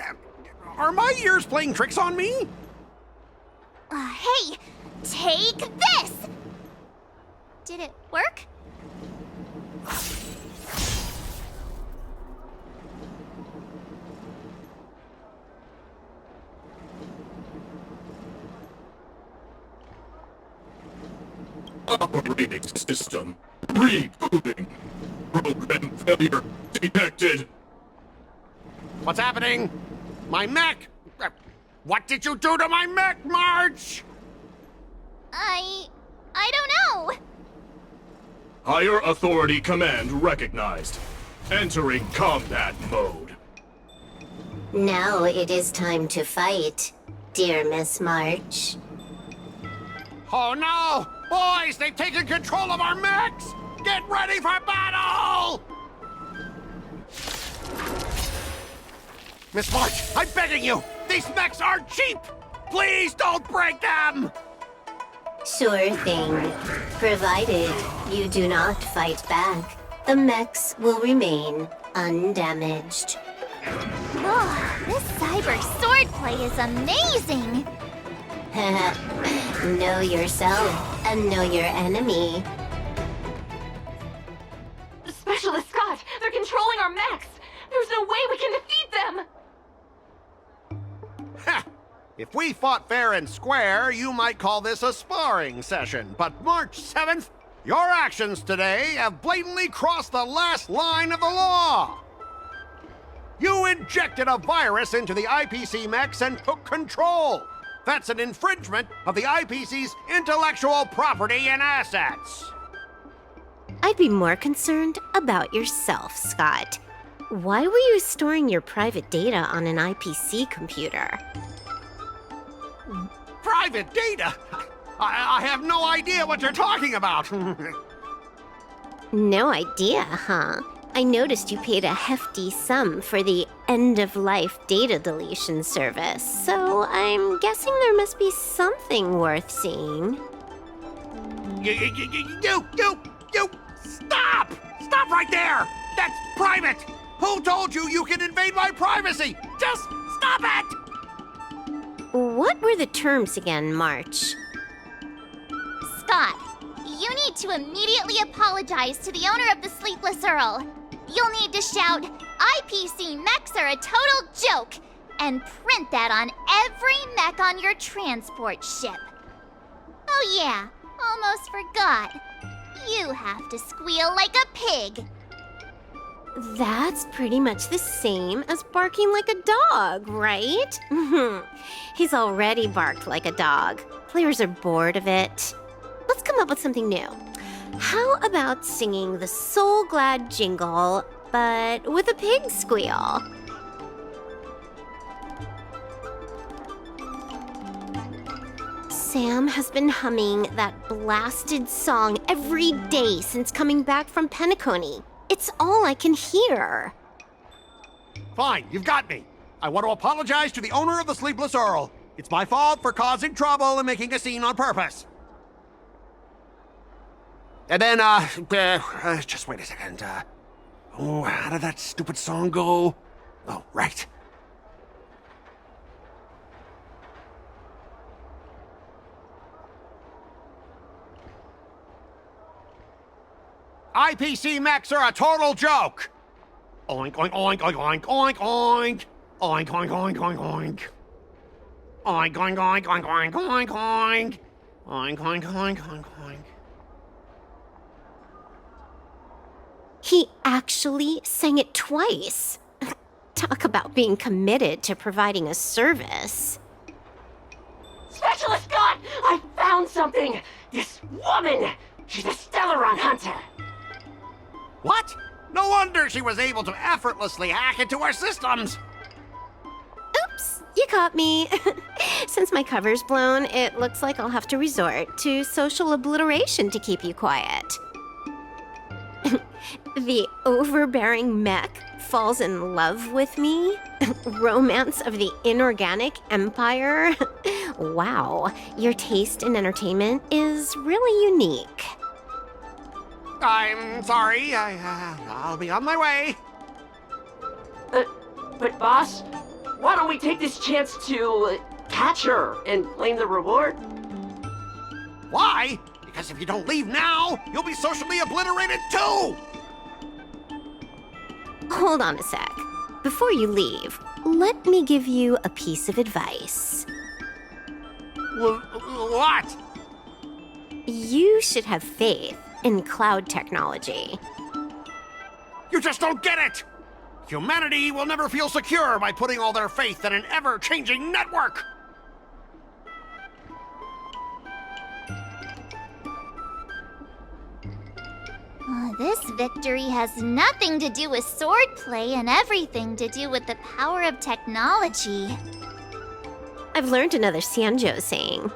Are my ears playing tricks on me? Hey, take this! Did it work? Operating system rebooting. Program failure detected. What's happening? My mech! What did you do to my mech, March? I don't know. Higher authority command recognized. Entering combat mode. Now it is time to fight, dear Miss March. Oh no! Boys, they've taken control of our mechs! Get ready for battle! Miss March, I'm begging you! These mechs are cheap! Please don't break them! Sure thing. Provided you do not fight back, the mechs will remain undamaged. Oh, this cyber swordplay is amazing! Know yourself and know your enemy. Specialist Scott, they're controlling our mechs. There's no way we can defeat them. If we fought fair and square, you might call this a sparring session. But March 7th, your actions today have blatantly crossed the last line of the law. You injected a virus into the IPC mechs and took control. That's an infringement of the IPC's intellectual property and assets. I'd be more concerned about yourself, Scott. Why were you storing your private data on an IPC computer? Private data? I have no idea what you're talking about. No idea, huh? I noticed you paid a hefty sum for the end-of-life data deletion service, so I'm guessing there must be something worth seeing. You! Stop! Stop right there! That's private! Who told you you can invade my privacy? Just stop it! What were the terms again, March? Scott, you need to immediately apologize to the owner of the Sleepless Earl. You'll need to shout, IPC mechs are a total joke, and print that on every mech on your transport ship. Oh yeah, almost forgot. You have to squeal like a pig. That's pretty much the same as barking like a dog, right? He's already barked like a dog. Players are bored of it. Let's come up with something new. How about singing the Soul Glad jingle, but with a pig squeal? Sam has been humming that blasted song every day since coming back from Penacony. It's all I can hear. Fine, you've got me. I want to apologize to the owner of the Sleepless Earl. It's my fault for causing trouble and making a scene on purpose. And then, just wait a second. How did that stupid song go? Oh, right. IPC mechs are a total joke! Oink, oink, oink, oink, oink, oink, oink. Oink, oink, oink, oink, oink. Oink, oink, oink, oink, oink, oink, oink. Oink, oink, oink, oink, oink. He actually sang it twice. Talk about being committed to providing a service. Specialist Scott! I found something! This woman! She's a Stellaron hunter! What? No wonder she was able to effortlessly hack into our systems! Oops, you caught me. Since my cover's blown, it looks like I'll have to resort to social obliteration to keep you quiet. The overbearing mech falls in love with me? Romance of the inorganic empire? Wow, your taste in entertainment is really unique. I'm sorry, I'll be on my way. But boss, why don't we take this chance to catch her and claim the reward? Why? Because if you don't leave now, you'll be socially obliterated too! Hold on a sec. Before you leave, let me give you a piece of advice. What? You should have faith in cloud technology. You just don't get it! Humanity will never feel secure by putting all their faith in an ever-changing network! victory has nothing to do with swordplay and everything to do with the power of technology. I've learned another Sanjo saying.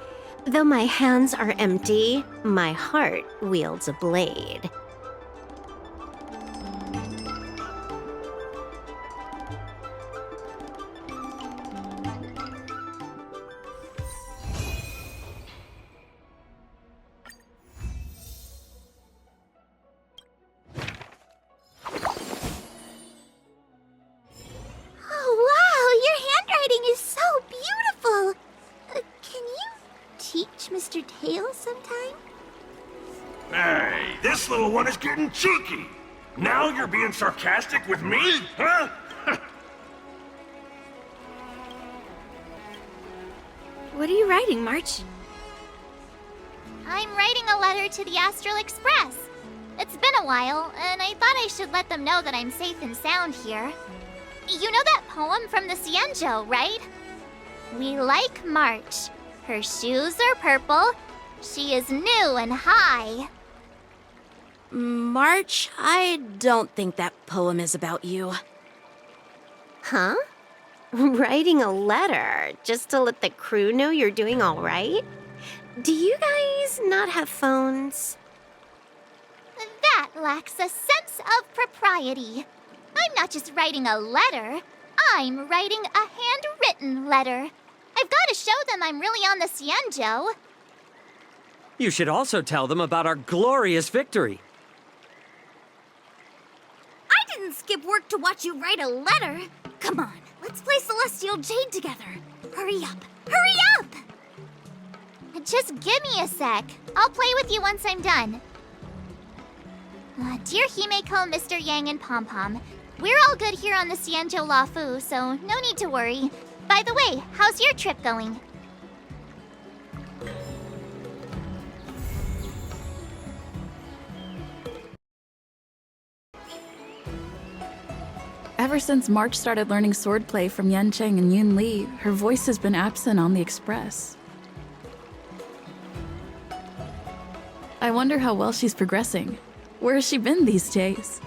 Though my hands are empty, my heart wields a blade. Oh, wow! Your handwriting is so beautiful! Can you teach Mr. Tails sometime? Hey, this little one is getting cheeky. Now you're being sarcastic with me, huh? What are you writing, March? I'm writing a letter to the Astral Express. It's been a while, and I thought I should let them know that I'm safe and sound here. You know that poem from the Cienjo, right? We like March. Her shoes are purple. She is new and high. March, I don't think that poem is about you. Huh? Writing a letter just to let the crew know you're doing all right? Do you guys not have phones? That lacks a sense of propriety. I'm not just writing a letter. I'm writing a handwritten letter. I've got to show them I'm really on the Cienjo. You should also tell them about our glorious victory. I didn't skip work to watch you write a letter. Come on, let's play Celestial Jade together. Hurry up! Hurry up! Just give me a sec. I'll play with you once I'm done. Dear Himeko, Mr. Yang, and Pom Pom, we're all good here on the Cienjo Lafu, so no need to worry. By the way, how's your trip going? Ever since March started learning swordplay from Yen Cheng and Yun Li, her voice has been absent on the Express. I wonder how well she's progressing. Where has she been these days?